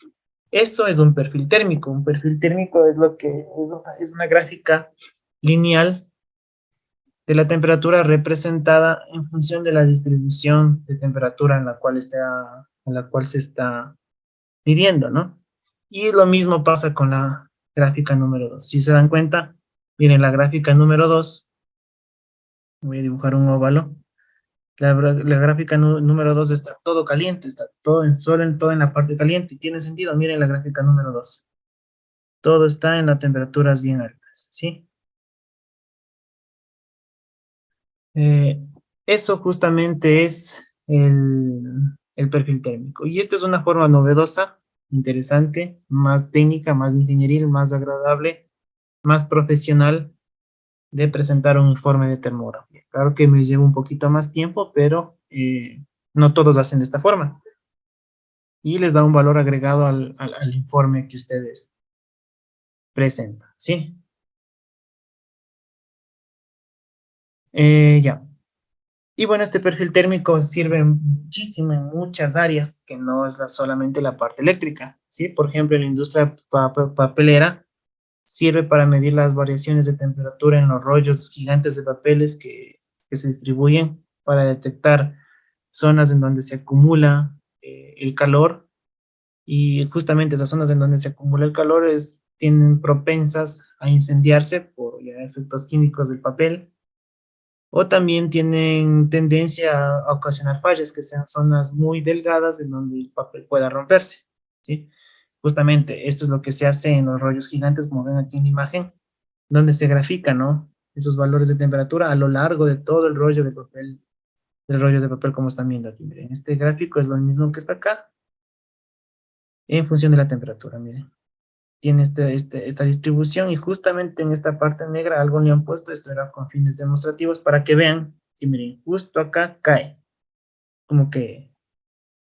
[SPEAKER 1] Eso es un perfil térmico. Un perfil térmico es lo que es una gráfica lineal de la temperatura representada en función de la distribución de temperatura en la cual se está midiendo, ¿no? Y lo mismo pasa con la gráfica número 2. Si se dan cuenta, miren la gráfica número 2, voy a dibujar un óvalo. La gráfica número 2 está todo caliente, está todo todo en la parte caliente. Tiene sentido, miren la gráfica número 2. Todo está en las temperaturas bien altas, ¿sí? Eso justamente es el perfil térmico. Y esta es una forma novedosa, interesante, más técnica, más ingenieril, más agradable, más profesional de presentar un informe de termografía. Claro que me lleva un poquito más tiempo, pero no todos hacen de esta forma. Y les da un valor agregado al informe que ustedes presentan, ¿sí? Ya. Y bueno, este perfil térmico sirve muchísimo en muchas áreas, que no es solamente la parte eléctrica, ¿sí? Por ejemplo, en la industria papelera sirve para medir las variaciones de temperatura en los rollos gigantes de papeles que se distribuyen para detectar zonas en donde se acumula el calor, y justamente esas zonas en donde se acumula el calor tienen propensas a incendiarse por ya efectos químicos del papel, o también tienen tendencia a ocasionar fallas, que sean zonas muy delgadas en donde el papel pueda romperse, ¿sí? Justamente esto es lo que se hace en los rollos gigantes, como ven aquí en la imagen, donde se grafica, ¿no? Esos valores de temperatura a lo largo de todo el rollo de papel, del rollo de papel, como están viendo aquí. Miren, este gráfico es lo mismo que está acá, en función de la temperatura, miren. Tiene esta distribución, y justamente en esta parte negra algo le han puesto. Esto era con fines demostrativos para que vean que miren, justo acá cae, como que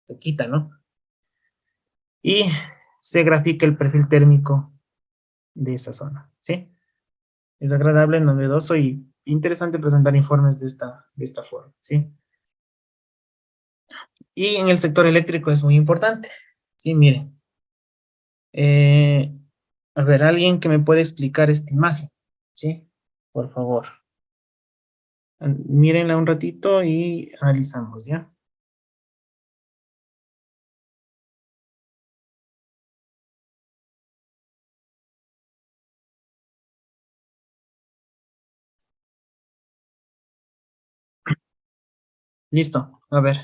[SPEAKER 1] se quita, ¿no? Y se grafica el perfil térmico de esa zona, ¿sí? Es agradable, novedoso y interesante presentar informes de esta forma, ¿sí? Y en el sector eléctrico es muy importante, ¿sí? Miren, a ver, alguien que me puede explicar esta imagen, ¿sí? Por favor. Mírenla un ratito y analizamos, ¿ya? Listo, a ver,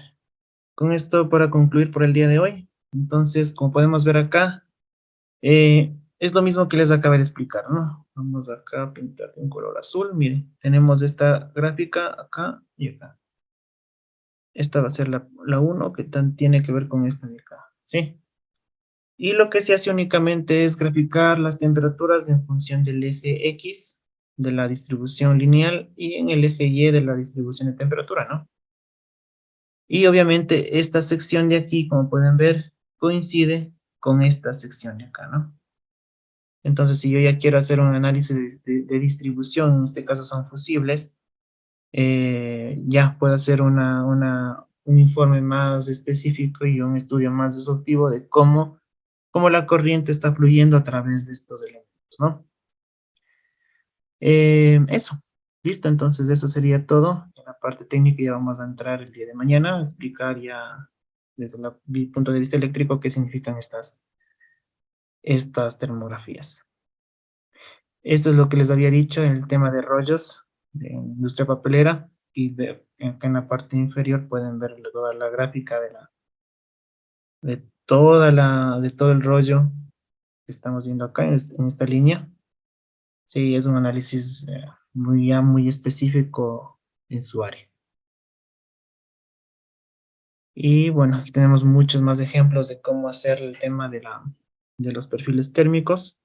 [SPEAKER 1] con esto para concluir por el día de hoy. Entonces, como podemos ver acá, es lo mismo que les acabé de explicar, ¿no? Vamos acá a pintar un color azul. Miren, tenemos esta gráfica acá y acá. Esta va a ser la 1, que tiene que ver con esta de acá, ¿sí? Y lo que se hace únicamente es graficar las temperaturas en función del eje X de la distribución lineal y en el eje Y de la distribución de temperatura, ¿no? Y obviamente esta sección de aquí, como pueden ver, coincide con esta sección de acá, ¿no? Entonces, si yo ya quiero hacer un análisis de distribución, en este caso son fusibles, ya puedo hacer un informe más específico y un estudio más exhaustivo de cómo la corriente está fluyendo a través de estos elementos, ¿no? Eso, listo, entonces eso sería todo. En la parte técnica ya vamos a entrar el día de mañana, a explicar ya desde el punto de vista eléctrico qué significan estas termografías. Esto es lo que les había dicho en el tema de rollos de industria papelera, y acá en la parte inferior pueden ver toda la gráfica de todo el rollo que estamos viendo acá en esta línea. Sí, es un análisis muy específico en su área. Y bueno, aquí tenemos muchos más ejemplos de cómo hacer el tema de los perfiles térmicos.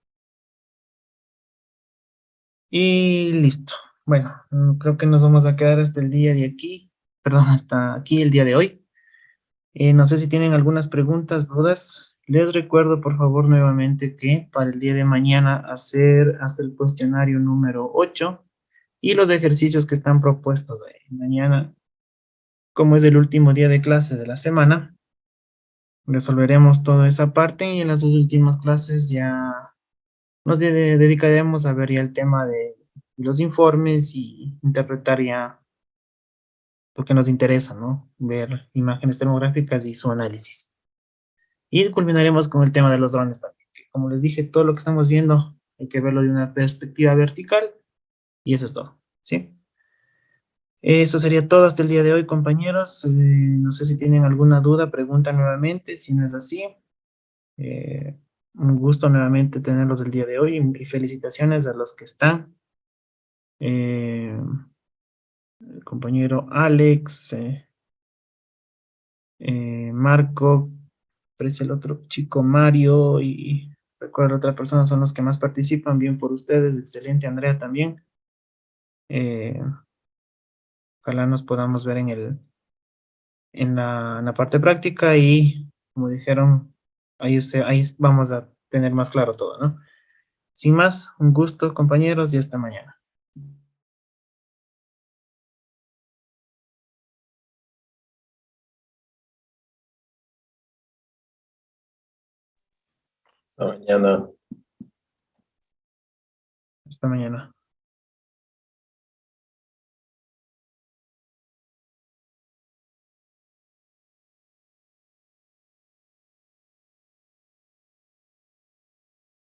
[SPEAKER 1] Y listo. Bueno, creo que nos vamos a quedar hasta el día de aquí, perdón, hasta aquí el día de hoy. No sé si tienen algunas preguntas, dudas. Les recuerdo, por favor, nuevamente que para el día de mañana hacer hasta el cuestionario número 8 y los ejercicios que están propuestos de mañana, como es el último día de clase de la semana, resolveremos toda esa parte y en las dos últimas clases ya nos dedicaremos a ver ya el tema de los informes y interpretar ya lo que nos interesa, ¿no? Ver imágenes termográficas y su análisis. Y culminaremos con el tema de los drones también, que como les dije, todo lo que estamos viendo hay que verlo de una perspectiva vertical y eso es todo, ¿sí? Eso sería todo hasta el día de hoy, compañeros. No sé si tienen alguna duda, pregunta nuevamente. Si no es así, un gusto nuevamente tenerlos el día de hoy y felicitaciones a los que están. Eh, el compañero Alex, Marco, aparece el otro chico Mario y recuerdo otra persona, son los que más participan. Bien por ustedes, excelente Andrea también. Eh, ojalá nos podamos ver en la parte práctica y como dijeron, ahí vamos a tener más claro todo, ¿no? Sin más, un gusto compañeros y hasta mañana.
[SPEAKER 5] Hasta mañana.
[SPEAKER 1] Hasta mañana.